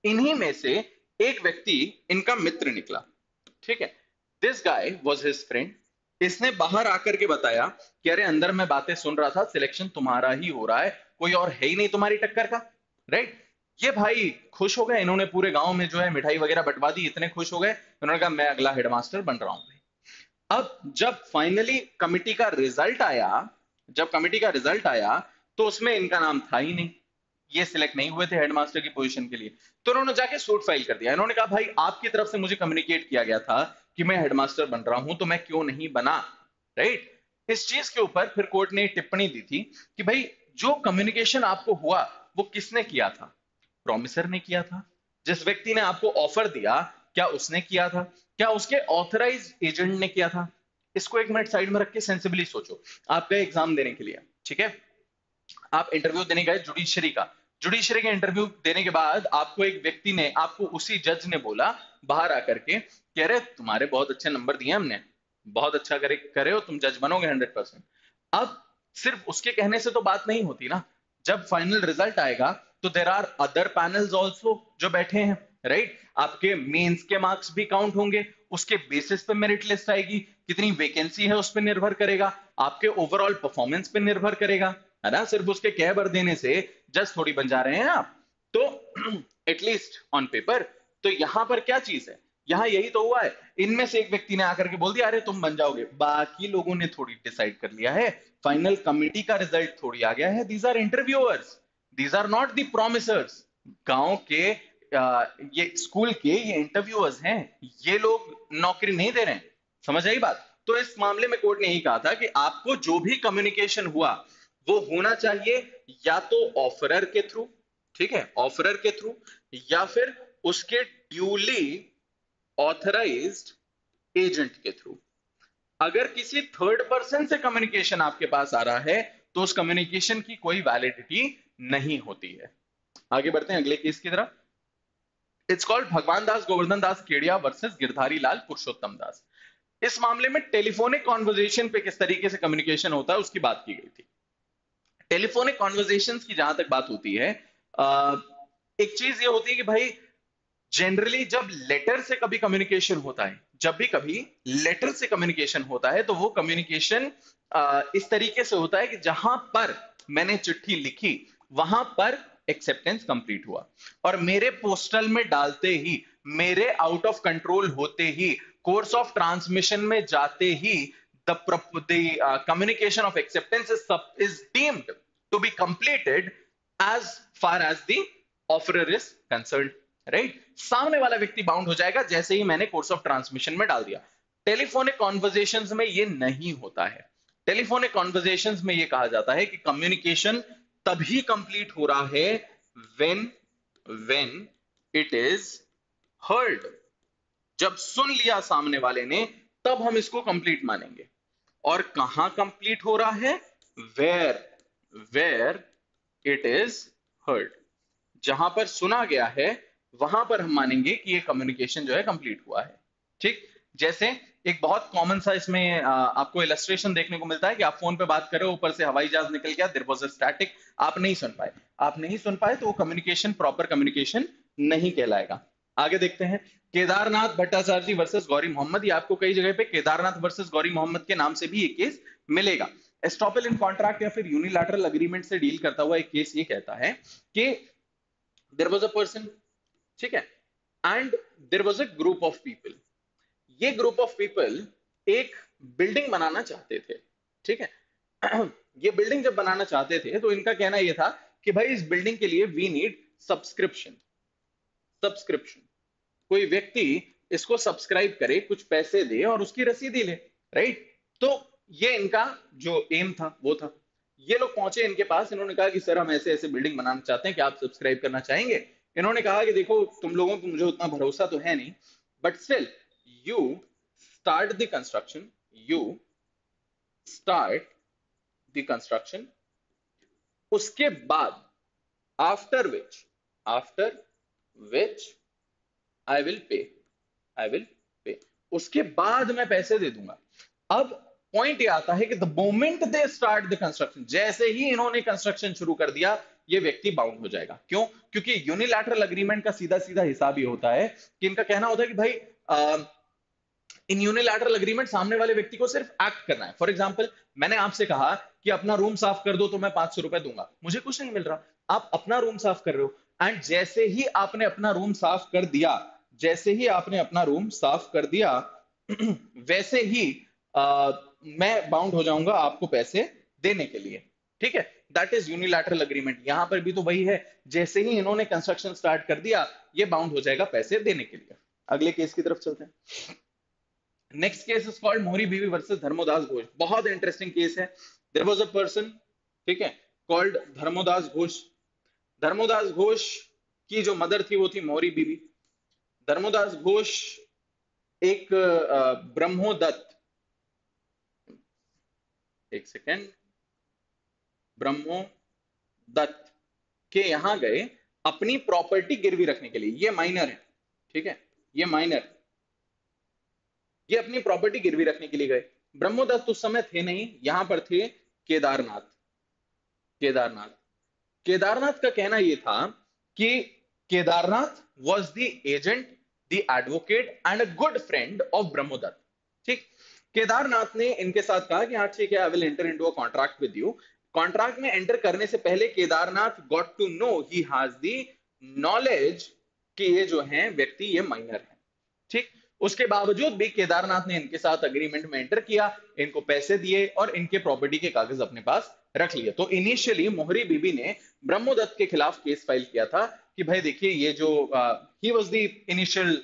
इन्हीं में से एक व्यक्ति इनका मित्र निकला, ठीक है? This guy was his friend. इसने बाहर आकर के बताया कि अरे अंदर मैं बातें सुन रहा था, सिलेक्शन तुम्हारा ही हो रहा है, कोई और है ही नहीं तुम्हारी टक्कर का, राइट? ये भाई खुश हो गए, इन्होंने पूरे गांव में जो है मिठाई वगैरह बंटवा दी, इतने खुश हो गए, उन्होंने कहा मैं अगला हेडमास्टर बन रहा हूं। अब जब फाइनली कमिटी का रिजल्ट आया, जब कमिटी का रिजल्ट आया, तो उसमें इनका नाम था ही नहीं। ये सिलेक्ट नहीं हुए थे हेडमास्टर की पोजीशन के लिए। तो उन्होंने जाके सूट फाइल कर दिया। इन्होंने कहा भाई आपकी तरफ से मुझे कम्युनिकेट किया गया था कि मैं हेडमास्टर बन रहा हूं, तो मैं क्यों नहीं बना, राइट? इस चीज के ऊपर फिर कोर्ट ने टिप्पणी दी थी कि भाई जो कम्युनिकेशन आपको हुआ वो किसने किया था? प्रोमिसर ने किया था। जिस व्यक्ति ने आपको ऑफर दिया, क्या उसने किया था? क्या उसके ऑथराइज एजेंट ने किया था? इसको एक मिनट साइड में रख के सेंसिबली सोचो। आप गए एग्जाम देने के लिए, ठीक है? आप इंटरव्यू देने गए जुडिशरी का। जुडिशरी का इंटरव्यू देने के बाद आपको एक व्यक्ति ने, आपको उसी जज ने बोला बाहर आकर के कि अरे तुम्हारे बहुत अच्छे नंबर दिए हमने, बहुत अच्छा करे हो, तुम जज बनोगे 100%। अब सिर्फ उसके कहने से तो बात नहीं होती ना। जब फाइनल रिजल्ट आएगा तो there are other panels also जो बैठे हैं, राइट? आपके मेंस के मार्क्स भी काउंट होंगे, उसके बेसिस पे मेरिट लिस्ट आएगी, कितनी वैकेंसी है उस पर निर्भर करेगा, आपके ओवरऑल परफॉर्मेंस पे निर्भर करेगा, है ना? सिर्फ उसके कह भर देने से जज थोड़ी बन जा रहे हैं आप, तो एटलीस्ट ऑन पेपर। तो यहां पर क्या चीज है, यहां यही तो हुआ है। इनमें से एक व्यक्ति ने आकर के बोल दिया अरे तुम बन जाओगे, बाकी लोगों ने थोड़ी डिसाइड कर लिया है, फाइनल कमिटी का रिजल्ट थोड़ी आ गया है। These are interviewers, these are not the promisers. गांव के ये स्कूल के ये इंटरव्यूअर्स हैं, ये लोग नौकरी नहीं दे रहे हैं। समझ आई बात? तो इस मामले में कोर्ट ने यही कहा था कि आपको जो भी कम्युनिकेशन हुआ वो होना चाहिए या तो ऑफरर के थ्रू, ठीक है, ऑफरर के थ्रू, या फिर उसके ड्यूली ऑथराइज्ड एजेंट के थ्रू। अगर किसी थर्ड पर्सन से कम्युनिकेशन आपके पास आ रहा है तो उस कम्युनिकेशन की कोई वैलिडिटी नहीं होती है। आगे बढ़ते हैं अगले केस की तरफ। इट्स कॉल्ड भगवान दास गोवर्धन दास केडिया वर्सेस गिरधारी लाल पुरुषोत्तम दास। इस मामले में टेलीफोनिक कॉन्वर्जेशन पे किस तरीके से कम्युनिकेशन होता है उसकी बात की गई थी। टेलीफोनिक कॉन्वर्जेशंस की जहां तक बात होती है, एक चीज ये होती है कि भाई जनरली जब लेटर से कभी कम्युनिकेशन होता है, जब भी कभी लेटर से कम्युनिकेशन होता है, तो वो कम्युनिकेशन इस तरीके से होता है कि जहां पर मैंने चिट्ठी लिखी वहां पर एक्सेप्टेंस कंप्लीट हुआ, और मेरे पोस्टल में डालते ही, मेरे आउट ऑफ कंट्रोल होते ही, कोर्स ऑफ ट्रांसमिशन में जाते ही the communication of acceptance is deemed to be completed as far as the offerer is concerned, right? सामने वाला व्यक्ति बाउंड हो जाएगा जैसे ही मैंने कोर्स ऑफ ट्रांसमिशन में डाल दिया। टेलीफोनिक कॉन्वर्जेशंस में ये नहीं होता है। टेलीफोनिक कॉन्वर्जेशंस में ये कहा जाता है कि कम्युनिकेशन तभी कंप्लीट हो रहा है when when it is heard. जब सुन लिया सामने वाले ने तब हम इसको कंप्लीट मानेंगे। और कहां कंप्लीट हो रहा है? Where where it is heard. जहां पर सुना गया है वहां पर हम मानेंगे कि ये कम्युनिकेशन जो है कंप्लीट हुआ है, ठीक? जैसे एक बहुत कॉमन सा इसमें आपको इलस्ट्रेशन देखने को मिलता है कि आप फोन पे बात कर रहे हो, ऊपर से हवाई जहाज निकल गया, देयर वाज अ स्टैटिक, आप नहीं सुन पाए, आप नहीं सुन पाए, तो वो कम्युनिकेशन प्रॉपर कम्युनिकेशन नहीं कहलाएगा। आगे देखते हैं, केदारनाथ भट्टाचार्य वर्सेस गौरी मोहम्मद। ये आपको कई जगह पे केदारनाथ वर्सेस गौरी मोहम्मद के नाम से भी ये केस मिलेगा। एस्टॉपेल इन कॉन्ट्रैक्ट या फिर यूनिलैटरल अग्रीमेंट से डील करता हुआ एक केस ये कहता है कि देयर वाज अ पर्सन, ठीक है, and there was a group of people. ये ग्रुप ऑफ पीपल एक बिल्डिंग बनाना चाहते थे, ठीक है। ये बिल्डिंग जब बनाना चाहते थे तो इनका कहना यह था कि भाई इस बिल्डिंग के लिए वी नीड सब्सक्रिप्शन। सब्सक्रिप्शन, कोई व्यक्ति इसको सब्सक्राइब करे, कुछ पैसे दे और उसकी रसीदी ले, राइट। तो ये इनका जो एम था वो था। ये लोग पहुंचे इनके पास, इन्होंने कहा कि सर हम ऐसे ऐसे बिल्डिंग बनाना चाहते हैं, कि आप सब्सक्राइब करना चाहेंगे। इन्होंने कहा कि देखो तुम लोगों को मुझे उतना भरोसा तो है नहीं, but still you start the construction, you start the construction. उसके बाद after which I will pay, I will pay, उसके बाद मैं पैसे दे दूंगा। अब पॉइंट ये आता है कि the moment they start the construction, जैसे ही इन्होंने कंस्ट्रक्शन शुरू कर दिया, ये व्यक्ति बाउंड हो जाएगा। क्यों? क्योंकि यूनिलैटरल अग्रीमेंट का सीधा सीधा हिसाब ये होता है कि इनका कहना होता है कि भाई इन यूनिलैटरल अग्रीमेंट सामने वाले व्यक्ति को सिर्फ एक्ट करना है। फॉर एग्जांपल, मैंने आपसे कहा कि अपना रूम साफ कर दो तो मैं 500 रुपए दूंगा, मुझे कुछ नहीं मिल रहा, आप अपना रूम साफ कर रहे हो, एंड जैसे ही आपने अपना रूम साफ कर दिया, जैसे ही आपने अपना रूम साफ कर दिया वैसे ही मैं बाउंड हो जाऊंगा आपको पैसे देने के लिए, ठीक है। That is unilateral agreement. यहां पर भी तो वही है, जैसे ही इन्होंने कंस्ट्रक्शन स्टार्ट कर दिया, ये बाउंड हो जाएगा पैसे देने के लिए। अगले केस की तरफ चलते हैं। नेक्स्ट केस इज कॉल्ड मोहरी बीवी वर्सेस धर्मोदास घोष। बहुत इंटरेस्टिंग केस है। देयर वाज अ पर्सन, ठीक है, कॉल्ड धर्मोदास घोष। धर्मोदास घोष की जो मदर थी वो थी मोहरी बीवी। धर्मोदास घोष एक ब्रह्मोदत्त, एक सेकेंड, ब्रह्मोदत्त के यहां गए अपनी प्रॉपर्टी गिरवी रखने के लिए। ये माइनर है, ठीक है, ये माइनर, ये अपनी प्रॉपर्टी गिरवी रखने के लिए गए। ब्रह्मोदत्त उस समय थे नहीं, यहां पर थे केदारनाथ। केदारनाथ, केदारनाथ का कहना यह था कि Kedarnath was the agent, the advocate and a good friend of Brahmodatt, ठीक। केदारनाथ ने इनके साथ कहा कि हाँ ठीक है, I will enter into a contract with you. Contract में एंटर करने से पहले Kedarnath got to know, he has the knowledge कि ये जो है व्यक्ति ये माइनर है, ठीक। उसके बावजूद भी केदारनाथ ने इनके साथ अग्रीमेंट में एंटर किया, इनको पैसे दिए और इनके प्रॉपर्टी के कागज अपने पास रख लिए। तो इनिशियली मोहरी बीबी ने ब्रह्मोदत्त के खिलाफ केस फाइल किया था कि भाई देखिए ये जो he was the initial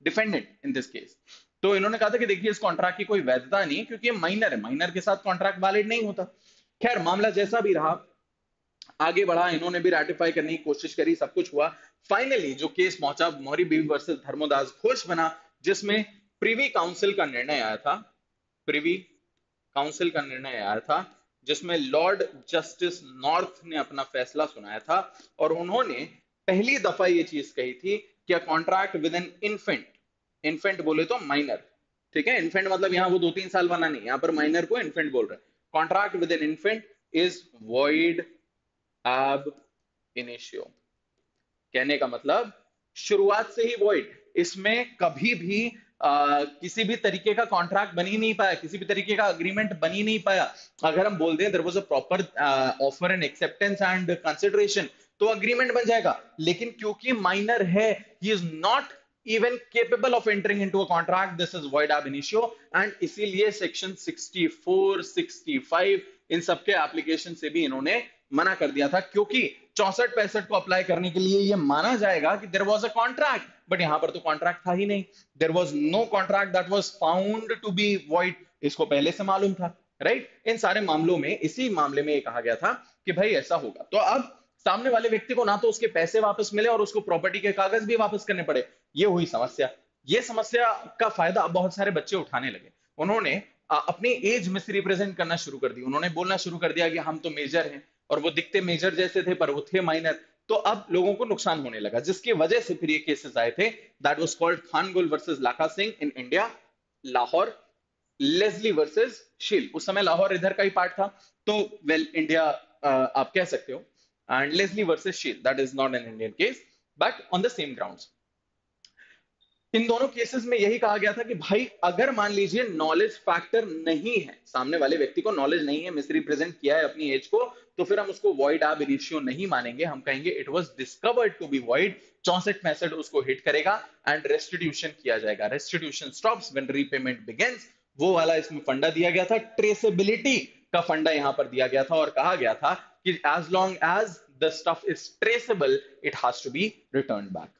defendant in this case. तो इन्होंने कहा था कि देखिए इस कॉन्ट्रैक्ट की कोई वैधता नहीं, क्योंकि ये माइनर है, माइनर के साथ कॉन्ट्रैक्ट वैलिड नहीं होता। खैर मामला जैसा भी रहा, आगे बढ़ा, इन्होंने भी रेटिफाई करने की कोशिश करी, सब कुछ हुआ। फाइनली जो केस पहुंचा मोहरी बीबी वर्सेस धर्मोदास घोष बना, जिसमें प्रिवी काउंसिल का निर्णय आया था। प्रिवी काउंसिल का निर्णय आया था, जिसमें लॉर्ड जस्टिस नॉर्थ ने अपना फैसला सुनाया था, और उन्होंने पहली दफा ये चीज कही थी कि अ contract with an infant, infant बोले तो माइनर, ठीक है, इन्फेंट मतलब यहां वो 2-3 साल वाला नहीं, यहां पर माइनर को इन्फेंट बोल रहे हैं। Contract with an infant is void ab initio. कहने का मतलब शुरुआत से ही वॉइड, इसमें कभी भी किसी भी तरीके का कॉन्ट्रैक्ट बन ही नहीं पाया, किसी भी तरीके का अग्रीमेंट बन ही नहीं पाया। अगर हम बोल दें there was a proper offer and acceptance and consideration, तो अग्रीमेंट बन जाएगा, लेकिन क्योंकि माइनर है, he is not even capable of entering into a contract, this is void ab initio, and इसीलिए सेक्शन 64, 65 इन सबके एप्लीकेशन से भी इन्होंने मना कर दिया था, क्योंकि 64-65 को अप्लाई करने के लिए ये माना जाएगा कि there was a contract, but यहां पर तो कॉन्ट्रैक्ट था ही नहीं। There was no contract that was found to be void, इसको पहले से मालूम था, राइट। इन सारे मामलों में, इसी मामले में ये कहा गया था कि भाई ऐसा होगा। तो अब सामने वाले व्यक्ति को ना तो उसके पैसे वापस मिले और उसको प्रॉपर्टी के कागज भी वापस करने पड़े, ये हुई समस्या। ये समस्या का फायदा अब बहुत सारे बच्चे उठाने लगे। उन्होंने अपनी एज मिस रिप्रेजेंट करना शुरू कर दी, उन्होंने बोलना शुरू कर दिया कि हम तो मेजर हैं, और वो दिखते मेजर जैसे थे पर वो थे माइनर। तो अब लोगों को नुकसान होने लगा, जिसकी वजह से फिर ये केसेस आए थे। That was called Khangul versus Lakha Singh in India, Lahore, Leslie versus Sheill. उस समय लाहौर इधर का ही पार्ट था, तो वेल इंडिया आप कह सकते हो, and Leslie versus Sheill, that is not an Indian case. But on the same grounds. इन दोनों केसेस में यही कहा गया था कि भाई अगर मान लीजिए नॉलेज फैक्टर नहीं है, सामने वाले व्यक्ति को नॉलेज नहीं है, मिसरिप्रेजेंट किया है अपनी एज को, तो फिर हम उसको वॉइड ab इनिशियो नहीं मानेंगे, हम कहेंगे it was discovered to be void, 64 उसको हिट करेगा एंड रेस्टिट्यूशन किया जाएगा। Restitution stops when repayment begins, वो वाला इसमें फंडा दिया गया था, ट्रेसेबिलिटी का फंडा यहां पर दिया गया था और कहा गया था कि as long as the stuff is traceable it has to be return back.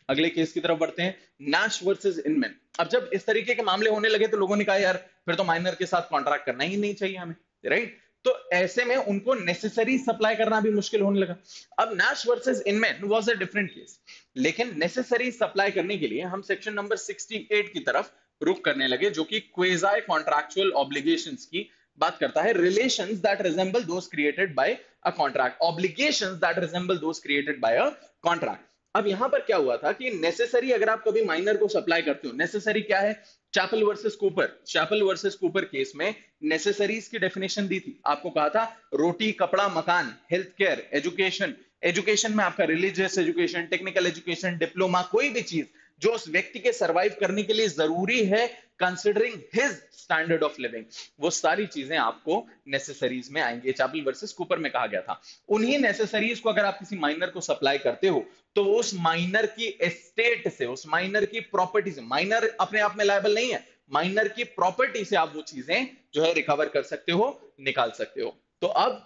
अगले केस की तरफ बढ़ते हैं, नैश वर्सेस इनमैन। अब जब इस तरीके के मामले होने लगे तो लोगों ने कहा यार फिर तो माइनर के साथ कॉन्ट्रैक्ट करना ही नहीं चाहिए हमें, राइट? तो ऐसे में उनको नेसेसरी सप्लाई करना भी मुश्किल होने लगा। अब Nash versus Inman was a different case, लेकिन नेसेसरी सप्लाई करने के लिए हम सेक्शन नंबर 68 की तरफ रुक करने लगे, जो कि क्वेज़ाई कॉन्ट्रैक्चुअल ऑब्लिगेशंस की बात करता है, relations that resemble those created by a contract, obligations that resemble those created by a contract. अब यहां पर क्या हुआ था कि नेसेसरी अगर आप कभी माइनर को सप्लाई करते हो, नेसेसरी क्या है? Chappell versus Cooper, Chappell versus Cooper case में नेसेसरीज की डेफिनेशन दी थी, आपको कहा था रोटी कपड़ा मकान, हेल्थ केयर, एजुकेशन, एजुकेशन में आपका religious education, technical education, diploma, कोई भी चीज जो उस व्यक्ति के सरवाइव करने के लिए जरूरी है considering his standard of living, वो सारी चीजें आपको नेसेसरीज में आएंगे। चैपल वर्सेस कूपर में कहा गया था उन्हीं नेसेसरीज को अगर आप किसी माइनर को सप्लाई करते हो तो उस माइनर की एस्टेट से, उस माइनर की प्रॉपर्टी से, माइनर अपने आप में लायबल नहीं है, माइनर की प्रॉपर्टी से आप वो चीजें जो है रिकवर कर सकते हो, निकाल सकते हो। तो अब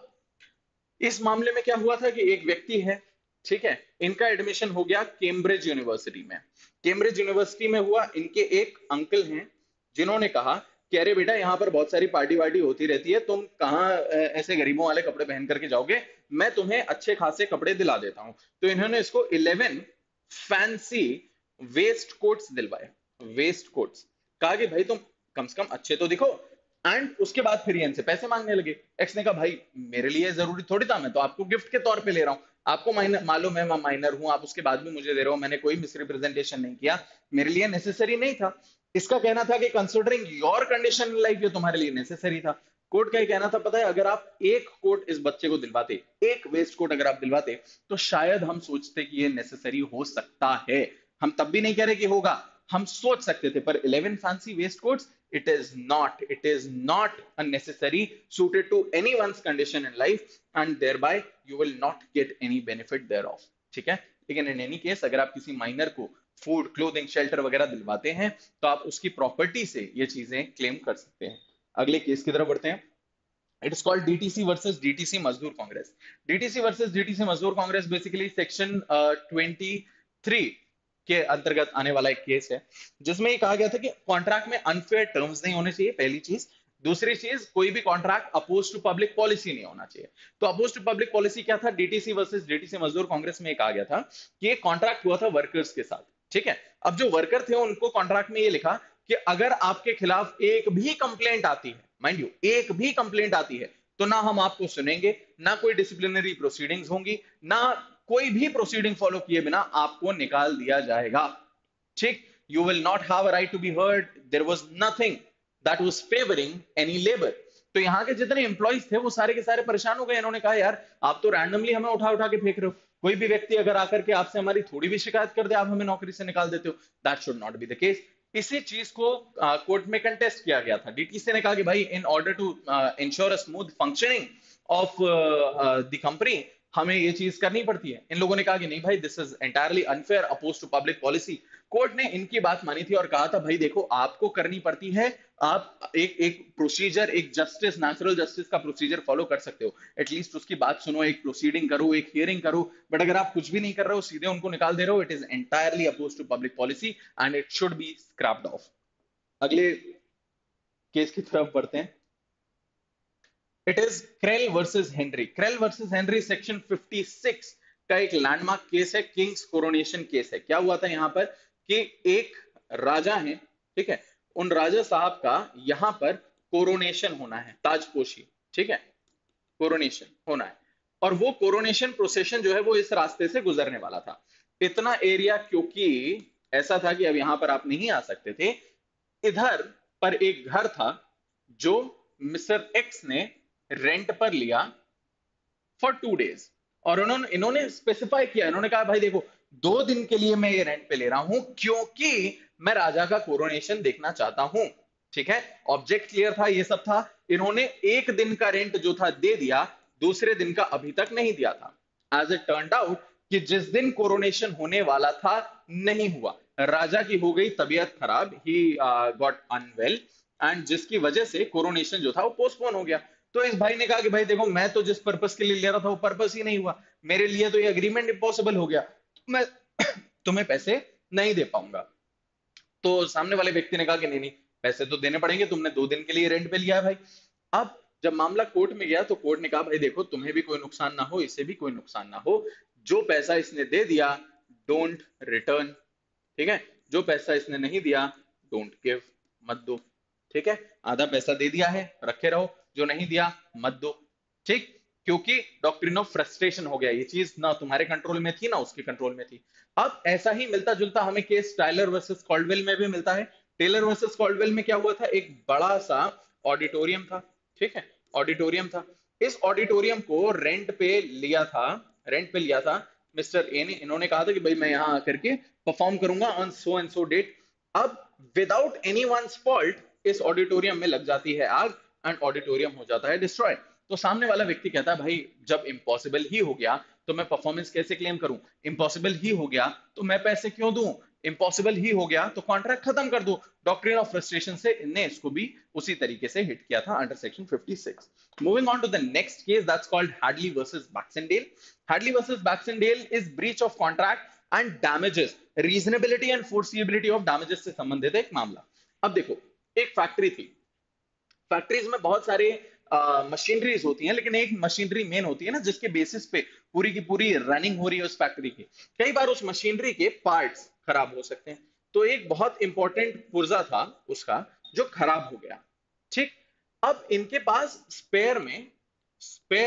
इस मामले में क्या हुआ था कि एक व्यक्ति है, ठीक है, इनका एडमिशन हो गया कैम्ब्रिज यूनिवर्सिटी में। कैम्ब्रिज यूनिवर्सिटी में हुआ, इनके एक अंकल हैं जिन्होंने कहा कि अरे बेटा यहाँ पर बहुत सारी पार्टी वार्टी होती रहती है, तुम कहाँ ऐसे गरीबों वाले कपड़े पहन करके जाओगे, मैं तुम्हें अच्छे खासे कपड़े दिला देता हूं। तो इन्होंने इसको 11 फैंसी वेस्ट कोट्स दिलवाए, वेस्ट कोट्स, कहा कि भाई तुम कम से कम अच्छे तो दिखो, एंड उसके बाद फिर ये इनसे पैसे मांगने लगे। एक्स ने कहा भाई मेरे लिए जरूरी थोड़ी था, मैं तो आपको गिफ्ट के तौर पे ले रहा हूँ, आपको माइनर मालूम है मैं माइनर हूं, आप उसके बाद भी मुझे दे रहे हो, मैंने कोई मिसरिप्रेजेंटेशन नहीं किया, मेरे लिए नेसेसरी नहीं था। इसका कहना था कि considering your condition in life ये तुम्हारे लिए नेसेसरी था। कोर्ट का ये कहना था, पता है अगर आप एक कोट इस बच्चे को दिलवाते, एक वेस्ट कोट अगर आप दिलवाते, तो शायद हम सोचते कि ये नेसेसरी हो सकता है, हम तब भी नहीं कह रहे कि होगा, हम सोच सकते थे, पर 11 fancy waistcoats, it is not a necessary suited to anyone's condition in life and thereby you will not get any benefit thereof, ठीक है? लेकिन इन एनी केस अगर आप किसी माइनर को फूड, क्लोथिंग, शेल्टर वगैरह दिलवाते हैं तो आप उसकी प्रॉपर्टी से ये चीजें क्लेम कर सकते हैं। अगले केस की तरफ बढ़ते हैं, it is called DTC versus DTC मजदूर कांग्रेस। डीटीसी वर्सेस डीटीसी मजदूर कांग्रेस बेसिकली सेक्शन 23 के अंतर्गत आने वाला एक केस है, जिसमें ये कहा गया था कि कॉन्ट्रैक्ट में अनफेयर टर्म्स नहीं होने चाहिए, पहली चीज। दूसरी चीज, कोई भी contract oppose to public policy नहीं होना चाहिए। तो अपोज टू पब्लिक पॉलिसी क्या था? डीटीसी वर्सेस डीटीसी मजदूर कांग्रेस में कहा गया था कि एक कॉन्ट्रैक्ट हुआ था वर्कर्स के साथ, ठीक है? अब जो वर्कर थे उनको कॉन्ट्रैक्ट में ये लिखा कि अगर आपके खिलाफ एक भी कंप्लेंट आती है, माइंड यू एक भी कंप्लेंट आती है, तो ना हम आपको सुनेंगे, ना कोई डिसिप्लिनरी प्रोसीडिंग्स होंगी, ना कोई भी प्रोसीडिंग फॉलो किए बिना आपको निकाल दिया जाएगा, ठीक? You will not have a right to be heard, there was nothing that was favouring any labour. तो यहाँ के जितने एम्प्लॉइज थे वो सारे के सारे परेशान हो गए, इन्होंने कहा यार आप तो रैंडमली हमें उठा उठा के फेंक रहे हो, कोई भी व्यक्ति अगर आकर के आपसे हमारी थोड़ी भी शिकायत कर दे आप हमें नौकरी से निकाल देते हो, that should not be the case. इसी चीज को कोर्ट में कंटेस्ट किया गया था। डीटीसी ने कहा कि भाई in order to ensure a smooth functioning of the company हमें ये चीज करनी पड़ती है। इन लोगों ने कहा कि नहीं भाई this is entirely unfair, oppose to public policy. Court ने इनकी बात मानी थी और कहा था भाई देखो आपको करनी पड़ती है, आप एक प्रोसीजर, एक जस्टिस, नेचुरल जस्टिस का प्रोसीजर फॉलो कर सकते हो, एटलीस्ट उसकी बात सुनो, एक प्रोसीडिंग करो, एक हियरिंग करो, बट अगर आप कुछ भी नहीं कर रहे हो, सीधे उनको निकाल दे रहे हो, it is entirely oppose to public policy and it should be scrapped off. अगले केस की तरफ बढ़ते हैं, it is Krell versus Henry. Krell versus Henry section 56 का एक लैंडमार्क केस है, किंग्स कोरोनेशन केस है। क्या हुआ था यहाँ पर कि एक राजा है, ठीक है, उन राजा साहब का यहां पर कोरोनेशन होना है, ताजपोशी, ठीक है, कोरोनेशन होना है, और वो कोरोनेशन प्रोसेशन जो है वो इस रास्ते से गुजरने वाला था। इतना एरिया क्योंकि ऐसा था कि अब यहां पर आप नहीं आ सकते थे, इधर पर एक घर था जो मिस्टर एक्स ने रेंट पर लिया फॉर 2 days, और इन्होंने स्पेसिफाई किया, इन्होंने कहा भाई देखो 2 दिन के लिए मैं ये रेंट पे ले रहा हूं क्योंकि मैं राजा का कोरोनेशन देखना चाहता हूं। ठीक है, ऑब्जेक्ट क्लियर था, ये सब था। इन्होंने 1 दिन का रेंट जो था दे दिया, दूसरे दिन का अभी तक नहीं दिया था। एज इट टर्न्ड आउट कि जिस दिन कोरोनेशन होने वाला था नहीं हुआ, राजा की हो गई तबीयत खराब, ही गॉट अनवेल, एंड जिसकी वजह से कोरोनेशन जो था वो पोस्टपोन हो गया। तो इस भाई ने कहा कि भाई देखो, मैं तो जिस पर्पस के लिए ले रहा था वो पर्पस ही नहीं हुआ, मेरे लिए तो ये अग्रीमेंट इम्पॉसिबल हो गया, तो मैं तुम्हें पैसे नहीं दे पाऊंगा। तो सामने वाले व्यक्ति ने कहा कि नहीं नहीं, पैसे तो देने पड़ेंगे, तुमने 2 दिन के लिए रेंट पे लिया है भाई। अब जब मामला कोर्ट में गया तो कोर्ट ने कहा भाई देखो, तुम्हें भी कोई नुकसान ना हो, इसे भी कोई नुकसान ना हो, जो पैसा इसने दे दिया डोंट रिटर्न। ठीक है, जो पैसा इसने नहीं दिया डोंट गिव, मत दो। ठीक है, आधा पैसा दे दिया है रखे रहो, जो नहीं दिया मत दो। ठीक, क्योंकि डॉक्ट्रिन ऑफ फ्रस्ट्रेशन हो गया, ये चीज ना तुम्हारे कंट्रोल में थी ना उसके कंट्रोल में थी। अब ऐसा ही मिलता जुलता हमें केस टाइलर वर्सेस कॉल्डवेल में भी मिलता है। टेलर वर्सेस कॉल्डवेल में क्या हुआ था, एक बड़ा सा ऑडिटोरियम था। ठीक है, ऑडिटोरियम था, इस ऑडिटोरियम को रेंट पे लिया था, रेंट पे लिया था मिस्टर ए ने। इन्होंने कहा था कि भाई मैं यहां आकर के परफॉर्म करूंगा on so and so date. अब विदाउट एनी वंस फॉल्ट इस ऑडिटोरियम में लग जाती है आग एंड ऑडिटोरियम हो जाता है डिस्ट्रॉय। तो सामने वाला व्यक्ति कहता है भाई जब इम्पॉसिबल ही हो गया तो मैं परफॉर्मेंस कैसे क्लेम करूं, इम्पॉसिबल ही हो गया तो मैं पैसे क्यों दूं, इम्पॉसिबल ही हो गया तो कॉन्ट्रैक्ट खत्म कर दो। डॉक्ट्रिन ऑफ फ्रस्ट्रेशन से इनने इसको भी उसी तरीके से हिट किया था under section 56। Moving on to the next case that's called Hadley versus Baxendale. Hadley versus Baxendale is breach of contract and damages, reasonability and foreseeability of damages से संबंधित एक मामला। अब देखो, एक फैक्ट्री थी, फैक्ट्रीज में बहुत सारे मशीनरीज होती हैं, लेकिन एक मशीनरी मेन होती है ना जिसके बेसिस पे पूरी की पूरी रनिंग हो रही है उस फैक्ट्री की। कई बार उस मशीनरी के पार्ट्स खराब हो सकते हैं, तो एक बहुत इंपॉर्टेंट पुर्जा था उसका जो खराब हो गया। ठीक, अब इनके पास स्पेयर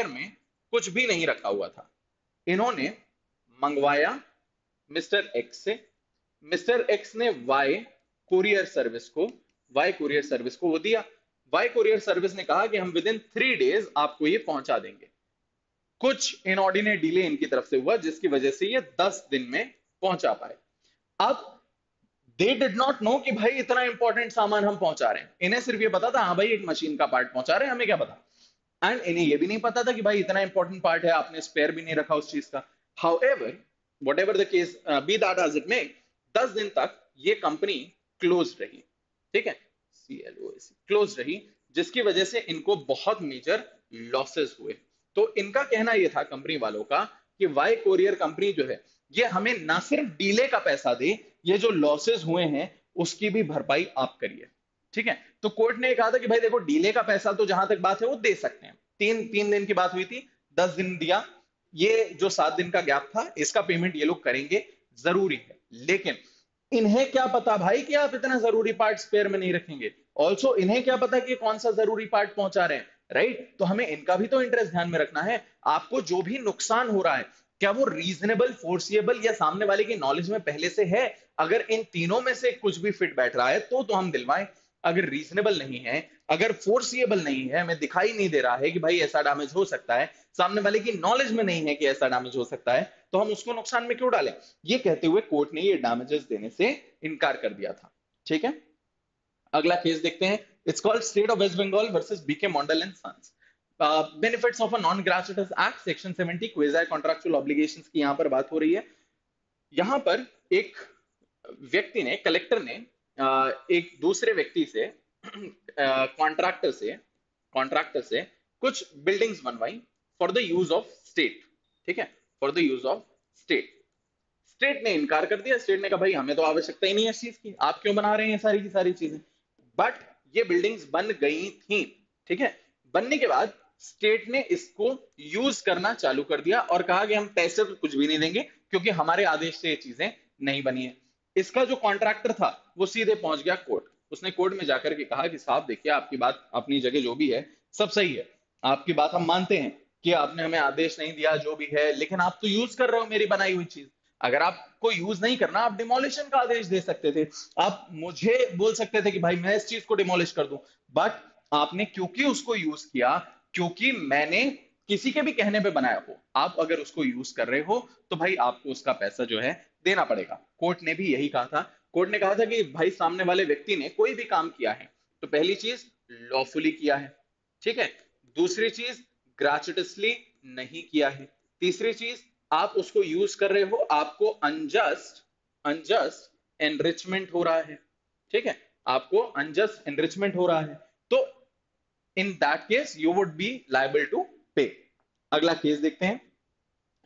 में कुछ भी नहीं रखा हुआ था। इन्होंने मंगवाया मिस्टर एक्स से, मिस्टर एक्स ने वाई कुरियर सर्विस को वो दिया। वाई कुरियर सर्विस ने कहा कि हम विद इन 3 डेज आपको ये पहुंचा देंगे। कुछ इनऑर्डिनेट डिले इनकी तरफ से हुआ जिसकी वजह से ये 10 दिन में पहुंचा पाए। अब दे डिड नॉट नो कि भाई इतना इंपॉर्टेंट सामान हम पहुंचा रहे हैं, इन्हें सिर्फ ये पता था हाँ भाई एक मशीन का पार्ट पहुंचा रहे हैं, हमें क्या पता। एंड इन्हें ये भी नहीं पता था कि भाई इतना इंपॉर्टेंट पार्ट है, आपने स्पेयर भी नहीं रखा उस चीज का। However, whatever the case be that as it may, 10 दिन तक ये कंपनी क्लोज रही। ठीक है, CLOS क्लोज रही, जिसकी वजह से इनको बहुत मेजर लॉसेस हुए। तो इनका कहना यह था कंपनी वालों का कि वाई कोरियर कंपनी जो है ये हमें ना सिर्फ डीले का पैसा दे, ये जो लॉसेस हुए हैं उसकी भी भरपाई आप करिए। ठीक है, तो कोर्ट ने कहा था कि भाई देखो, डीले का पैसा तो जहां तक बात है वो दे सकते हैं, 3 दिन की बात हुई थी, 10 दिन दिया, ये जो 7 दिन का गैप था इसका पेमेंट ये लोग करेंगे, जरूरी है। लेकिन इन्हें क्या पता भाई कि आप इतना जरूरी पार्ट स्पेयर में नहीं रखेंगे, ऑल्सो इन्हें क्या पता कि कौन सा जरूरी पार्ट पहुंचा रहे हैं, राइट। तो हमें इनका भी तो इंटरेस्ट ध्यान में रखना है। आपको जो भी नुकसान हो रहा है क्या वो रीजनेबल, फोर्सिएबल या सामने वाले की नॉलेज में पहले से है। अगर इन तीनों में से कुछ भी फिट बैठ रहा है तो हम दिलवाएं। अगर रीजनेबल नहीं है, अगर फोर्सिएबल नहीं है, हमें दिखाई नहीं दे रहा है कि भाई ऐसा डैमेज हो सकता है, सामने वाले की नॉलेज में नहीं है कि ऐसा डैमेज हो सकता है, तो हम उसको नुकसान में क्यों डालें। ये कहते हुए कोर्ट ने ये डैमेजेस देने से इनकार कर दिया था। ठीक है, अगला केस देखते हैं। It's called state of West Bengal versus BK Mondal and sons. Benefits of a non gratuitous act section 70 quasi contractual obligations की यहां पर बात हो रही है। यहां पर एक व्यक्ति ने, कलेक्टर ने एक दूसरे व्यक्ति से, कॉन्ट्रैक्टर से कुछ बिल्डिंग्स बनवाई for the use of state. ठीक है, for the use of state. State ने इनकार कर दिया, स्टेट ने कहा भाई हमें तो आवश्यकता ही नहीं है इस चीज की, आप क्यों बना रहे हैं सारी की सारी चीजें। बट ये बिल्डिंग्स बन गई थी। ठीक है, बनने के बाद स्टेट ने इसको यूज करना चालू कर दिया और कहा कि हम पैसे तो कुछ भी नहीं देंगे क्योंकि हमारे आदेश से ये चीजें नहीं बनी है। इसका जो कॉन्ट्रैक्टर था वो सीधे पहुंच गया कोर्ट। उसने कोर्ट में जाकर के कहा कि साहब देखिए, आपकी बात अपनी जगह जो भी है सब सही है, आपकी बात हम मानते हैं कि आपने हमें आदेश नहीं दिया जो भी है, लेकिन आप तो यूज कर रहे हो मेरी बनाई हुई चीज। अगर आपको यूज नहीं करना, आप डिमोलिशन का आदेश दे सकते थे, आप मुझे बोल सकते थे कि भाई मैं इस चीज को डिमोलिश कर दूं। बट आपने क्योंकि उसको यूज किया, क्योंकि मैंने किसी के भी कहने पे बनाया हो, आप अगर उसको यूज कर रहे हो तो भाई आपको उसका पैसा जो है देना पड़ेगा। कोर्ट ने भी यही कहा था। कोर्ट ने कहा था कि भाई सामने वाले व्यक्ति ने कोई भी काम किया है तो पहली चीज लॉफुली किया है, ठीक है, दूसरी चीज ग्रेचुitously नहीं किया है, तीसरी चीज आप उसको यूज कर रहे हो, आपको अनजस्ट अनजस्ट एनरिचमेंट हो रहा है, ठीक है, आपको अनजस्ट एनरिचमेंट हो रहा है, तो in that case you would be liable to pay. अगला केस देखते हैं,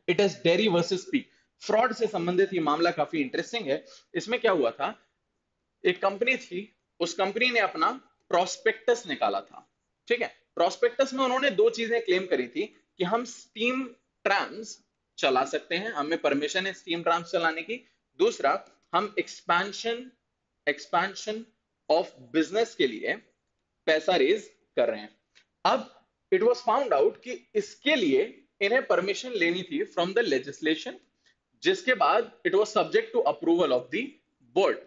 it is Derry versus P. Fraud से संबंधित ये मामला काफी इंटरेस्टिंग है। इसमें क्या हुआ था, एक कंपनी थी, उस कंपनी ने अपना प्रोस्पेक्टस निकाला था, ठीक है, प्रोस्पेक्टस में उन्होंने दो चीजें क्लेम करी थी कि हम स्टीम ट्राम्स चला सकते हैं, हमें परमिशन है स्टीम ट्राम्स चलाने की, दूसरा हम एक्सपेंशन एक्सपेंशन ऑफ बिजनेस के लिए पैसा रेज कर रहे हैं। अब इट वाज फाउंड आउट कि इसके लिए इन्हें परमिशन लेनी थी फ्रॉम द लेजिस्लेशन, जिसके बाद it was subject to approval of the board.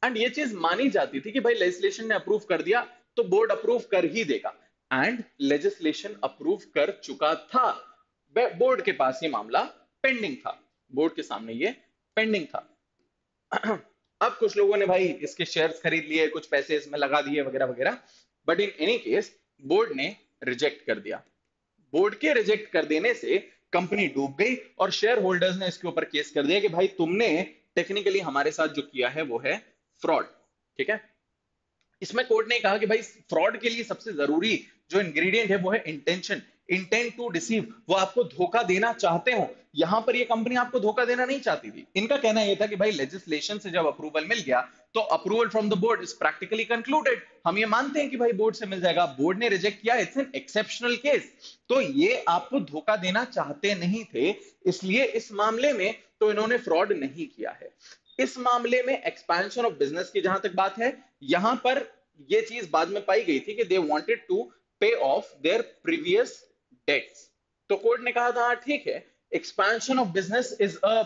And ये चीज मानी जाती थी कि भाई लेजिस्लेशन ने अप्रूव कर दिया तो बोर्ड अप्रूव कर ही देगा, एंड लेजिस्लेशन अप्रूव कर चुका था, बोर्ड के पास ये मामला पेंडिंग था, बोर्ड के सामने ये पेंडिंग था। अब कुछ लोगों ने भाई इसके शेयर्स खरीद लिए, कुछ पैसे इसमें लगा दिए वगैरह वगैरह, but in any case board ने रिजेक्ट कर दिया। बोर्ड के रिजेक्ट कर देने से कंपनी डूब गई और शेयर होल्डर्स ने इसके ऊपर केस कर दिया कि भाई तुमने टेक्निकली हमारे साथ जो किया है वो है फ्रॉड, ठीक है। इसमें कोर्ट ने कहा कि भाई फ्रॉड के लिए सबसे जरूरी जो इंग्रेडिएंट है वो है इंटेंशन, इंटेंट टू डिसीव, वो आपको धोखा देना चाहते हो। यहां पर ये कंपनी आपको धोखा देना नहीं चाहती थी। इनका कहना यह था कि भाई लेजिस्लेशन से जब अप्रूवल मिल गया तो approval from the board is practically concluded, हम ये मानते हैं कि भाई बोर्ड से मिल जाएगा, बोर्ड ने रिजेक्ट किया, इट्स एन एक्सेप्शनल केस, तो ये आपको धोखा देना चाहते नहीं थे, इसलिए इस मामले में तो इन्होंने फ्रॉड नहीं किया है। इस मामले में एक्सपेंशन ऑफ बिजनेस की जहां तक बात है, यहां पर यह चीज बाद में पाई गई थी कि दे वांटेड टू पे ऑफ देयर प्रीवियस डेट्स, तो कोर्ट ने कहा था ठीक है, expansion of business is a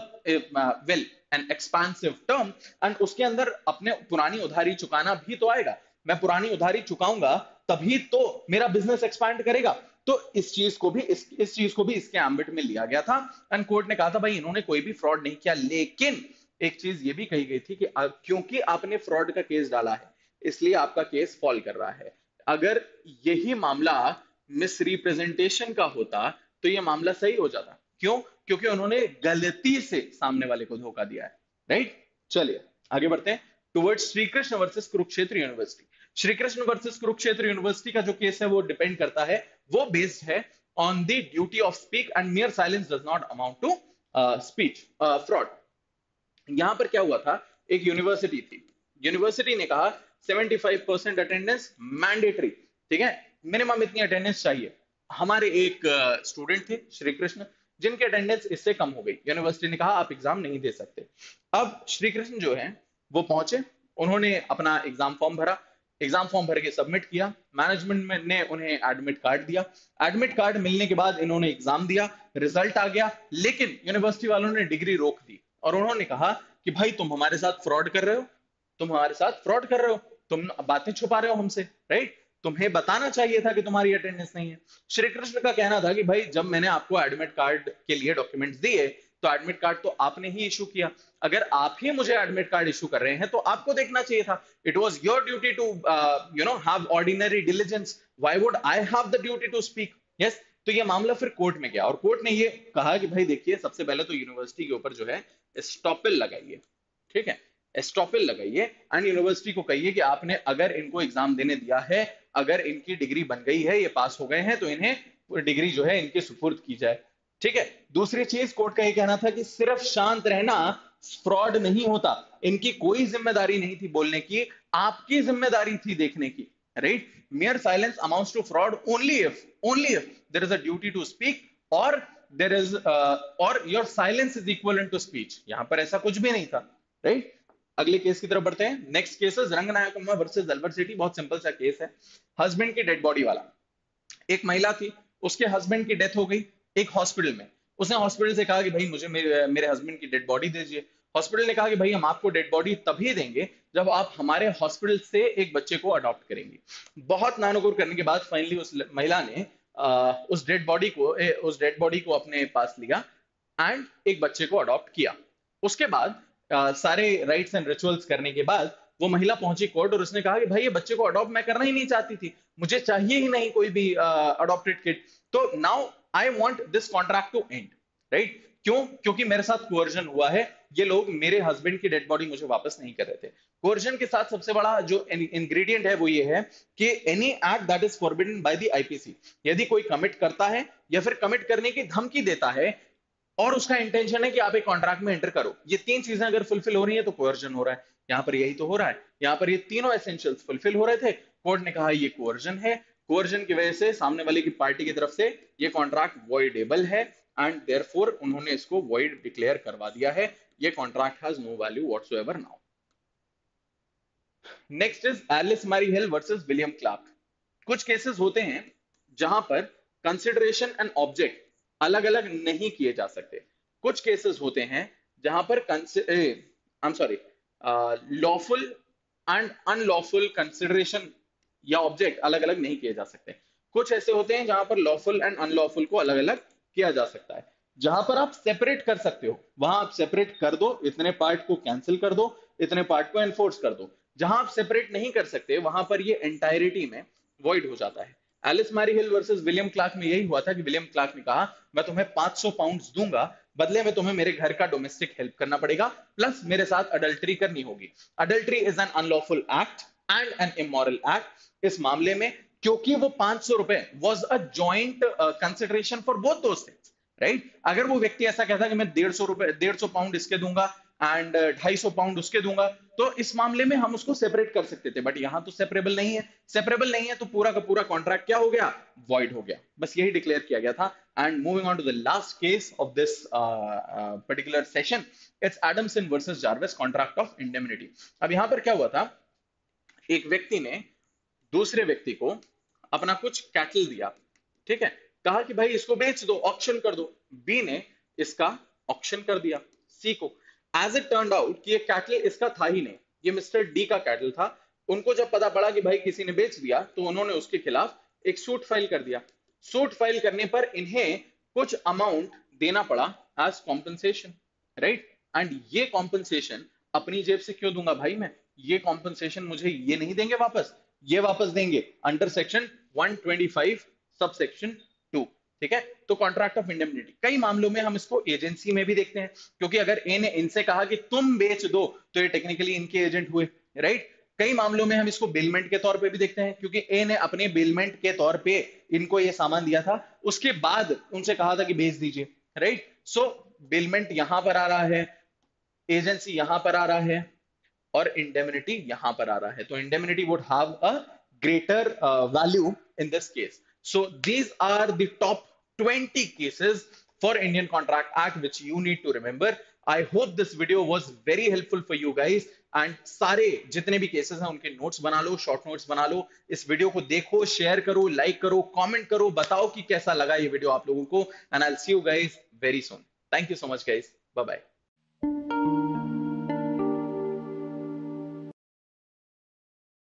well an expensive term, and उसके अंदर अपने पुरानी उधारी चुकाना भी तो आएगा, मैं पुरानी उधारी चुकाऊंगा तभी तो मेरा बिजनेस एक्सपैंड करेगा, तो इस चीज को भी इस चीज को भी इसके एम्बिट में लिया गया था। एंड कोर्ट ने कहा था भाई इन्होंने कोई भी फ्रॉड नहीं किया, लेकिन एक चीज ये भी कही गई थी कि क्योंकि आपने फ्रॉड का केस डाला है इसलिए आपका केस फॉल कर रहा है। अगर यही मामला मिस रिप्रेजेंटेशन का होता तो ये मामला सही हो जाता, क्यों, क्योंकि उन्होंने गलती से सामने वाले को धोखा दिया है, राइट। चलिए आगे बढ़ते हैं towards Shri Krishna versus Kurukshetra university. Shri Krishna versus Kurukshetra university का जो केस है वो डिपेंड करता है, वो बेस्ड है on the duty of speak and mere silence does not amount to speech fraud. यहां पर क्या हुआ था, एक यूनिवर्सिटी थी, यूनिवर्सिटी ने कहा 75% अटेंडेंस मैंडेटरी, ठीक है, मिनिमम इतनी अटेंडेंस चाहिए। हमारे एक स्टूडेंट थे श्री कृष्ण जिनकी अटेंडेंस इससे कम हो गई, यूनिवर्सिटी ने कहा आप एग्जाम नहीं दे सकते। अब श्री कृष्ण जो है वो पहुंचे, उन्होंने अपना एग्जाम फॉर्म भरा, एग्जाम फॉर्म भर के सबमिट किया, मैनेजमेंट ने उन्हें एडमिट कार्ड दिया, एडमिट कार्ड मिलने के बाद इन्होंने एग्जाम दिया, रिजल्ट आ गया, लेकिन यूनिवर्सिटी वालों ने डिग्री रोक दी और उन्होंने कहा कि भाई तुम हमारे साथ फ्रॉड कर रहे हो, तुम हमारे साथ फ्रॉड कर रहे हो, तुम बातें छुपा रहे हो हमसे, राइट, तुम्हें बताना चाहिए था कि तुम्हारी अटेंडेंस नहीं है। श्री कृष्ण का कहना था कि भाई जब मैंने आपको एडमिट कार्ड के लिए डॉक्यूमेंट्स दिए तो एडमिट कार्ड तो आपने ही इशू किया, अगर आप ही मुझे एडमिट कार्ड इशू कर रहे हैं तो आपको देखना चाहिए था, it was your duty to have ordinary diligence, why would I have the duty to speak, yes. तो ये मामला फिर कोर्ट में गया और कोर्ट ने ये कहा कि भाई देखिए सबसे पहले तो यूनिवर्सिटी के ऊपर जो है स्टॉपेल लगाइए, ठीक है, स्टॉपेल लगाइए, एंड यूनिवर्सिटी को कहिए कि आपने अगर इनको एग्जाम देने दिया है, अगर इनकी डिग्री बन गई है, ये पास हो गए हैं, तो इन्हें डिग्री जो है इनके सुपुर्द की जाए, ठीक है। दूसरी चीज कोर्ट का ये कहना था कि सिर्फ शांत रहना फ्रॉड नहीं होता, इनकी कोई जिम्मेदारी नहीं थी बोलने की, आपकी जिम्मेदारी थी देखने की, right. mere silence amounts to fraud only if there is a duty to speak or there is or your silence is equivalent to speech, यहां पर ऐसा कुछ भी नहीं था, राइट। अगले केस की तरफ बढ़ते हैं, नेक्स्ट केस है रंगनायकम्मा वर्सेस अलवर सिटी, बहुत सिंपल सा केस है, हस्बैंड की डेड बॉडी वाला। एक महिला थी, उसके हस्बैंड की डेथ हो गई एक हॉस्पिटल में, उसने हॉस्पिटल से कहा कि भाई मुझे मेरे हस्बैंड की डेड बॉडी दीजिए, हॉस्पिटल ने कहा कि भाई हम आपको डेड बॉडी तभी देंगे जब आप हमारे हॉस्पिटल से एक बच्चे को अडॉप्ट करेंगे। बहुत नानुकुर करने के बाद फाइनली उस महिला ने उस डेड बॉडी को अपने पास लिया एंड एक बच्चे को अडॉप्ट किया। उसके बाद सारे राइट्स एंड रिचुअल्स करने के बाद वो महिला पहुंची कोर्ट और उसने कहा कि भाई ये बच्चे को अडॉप्ट मैं करना ही नहीं चाहती थी, मुझे चाहिए ही नहीं कोई भी अडॉप्टेड किड, तो now I want this contract to end, right? क्यों? क्योंकि मेरे साथ कोअर्जन हुआ है, ये लोग मेरे हस्बैंड की डेड बॉडी मुझे वापस नहीं कर रहे थे। कोअर्जन के साथ सबसे बड़ा जो इंग्रेडिएंट है वो ये है कि any act that is forbidden by the IPC, यदि कोई कमिट करता है या फिर कमिट करने की धमकी देता है और उसका इंटेंशन है कि आप एक कॉन्ट्रैक्ट में एंटर करो, ये तीन चीजें अगर फुलफिल हो रही है तो कोअर्जन हो रहा है। यहाँ पर यही तो हो रहा है, यहाँ पर ये तीनों एसेंशियल्स फुलफिल हो रहे थे। कोर्ट ने कहा ये कोअर्जन है, कोअर्जन की वजह से सामने वाले की पार्टी की तरफ से ये कॉन्ट्रैक्ट वॉइडेबल है एंड देयरफॉर उन्होंने इसको वॉइड डिक्लेयर करवा दिया है। ये contract has no value whatsoever now. Next is Alice Mary Hill versus William Clarke. कुछ केसेस होते हैं जहां पर कंसिडरेशन एंड ऑब्जेक्ट अलग अलग नहीं किए जा सकते। कुछ केसेस होते हैं जहां पर लॉफुल एंड अनलॉफुल कंसिडरेशन या ऑब्जेक्ट अलग अलग नहीं किए जा सकते। कुछ ऐसे होते हैं जहां पर लॉफुल एंड अनलॉफुल को अलग अलग किया जा सकता है। जहां पर आप सेपरेट कर सकते हो वहां आप सेपरेट कर दो, इतने पार्ट को कैंसिल कर दो, इतने पार्ट को एनफोर्स कर दो। जहां आप सेपरेट नहीं कर सकते वहां पर ये एंटायरिटी में वॉइड हो जाता है। Alice Mary Hill versus William Clark में यही हुआ था कि विलियम क्लार्क ने कहा मैं तुम्हें 500 पाउंड्स दूंगा, बदले में तुम्हें मेरे घर का डोमेस्टिक हेल्प करना पड़ेगा, प्लस मेरे साथ अडल्ट्री करनी होगी। Adultery is an unlawful act and an immoral act. इस मामले में क्योंकि वो 500 रुपए was a joint consideration for both those things, right? अगर वो व्यक्ति ऐसा कहता कि मैं 150 पाउंड इसके दूंगा एंड 250 पाउंड उसके दूंगा, तो इस मामले में हम उसको सेपरेट कर सकते थे, बट यहां तो सेपरेबल नहीं है। सेपरेबल नहीं है तो पूरा का पूरा कॉन्ट्रैक्ट क्या हो गया? वॉइड हो गया। बस यही डिक्लेयर किया गया था। And moving on to the last case of this particular session, it's Adamson versus Jarvis, contract of indemnity. अब यहां पर क्या हुआ था, एक व्यक्ति ने दूसरे व्यक्ति को अपना कुछ कैटल दिया, ठीक है, कहा कि भाई इसको बेच दो, ऑक्शन कर दो। बी ने इसका ऑक्शन कर दिया सी को। एज इट टर्न्ड आउट कि ये कैटल इसका था ही नहीं, ये मिस्टर डी का कैटल था। उनको जब पता पड़ा कि भाई किसी ने बेच दिया तो उन्होंने उसके खिलाफ एक सूट फाइल कर दिया। सूट फाइल करने पर इन्हें कुछ अमाउंट देना पड़ा एज कॉम्पनसेशन, राइट? एंड ये कॉम्पनसेशन अपनी जेब से क्यों दूंगा भाई मैं? ये कॉम्पनसेशन मुझे ये नहीं देंगे वापस, ये वापस देंगे अंडर सेक्शन 125 सब सेक्शन 2, ठीक है? तो कॉन्ट्रैक्ट ऑफ इंडेमनिटी कई मामलों में हम इसको एजेंसी में भी देखते हैं, क्योंकि अगर ए ने इनसे कहा कि तुम बेच दो तो ये टेक्निकली इनके एजेंट हुए, राइट? कई मामलों में हम इसको बेलमेंट के तौर पे भी देखते हैं, क्योंकि ए ने अपने बेलमेंट के तौर पे इनको ये सामान दिया था, उसके बाद उनसे कहा था कि बेच दीजिए, राइट? सो बेलमेंट यहां पर आ रहा है, एजेंसी यहां पर आ रहा है और इंडेमनिटी यहां पर आ रहा है। तो indemnity would have a greater value in this case. So these are the top 20 cases for Indian Contract Act which you need to remember. I hope this video was very helpful for you guys and सारे जितने भी cases हैं उनके notes बना लो, short notes बना लो, इस video को देखो, शेयर करो, लाइक करो, कमेंट करो, बताओ कि कैसा लगा ये वीडियो आप लोगों को, and I'll see you guys very soon. Thank you so much guys. Bye bye.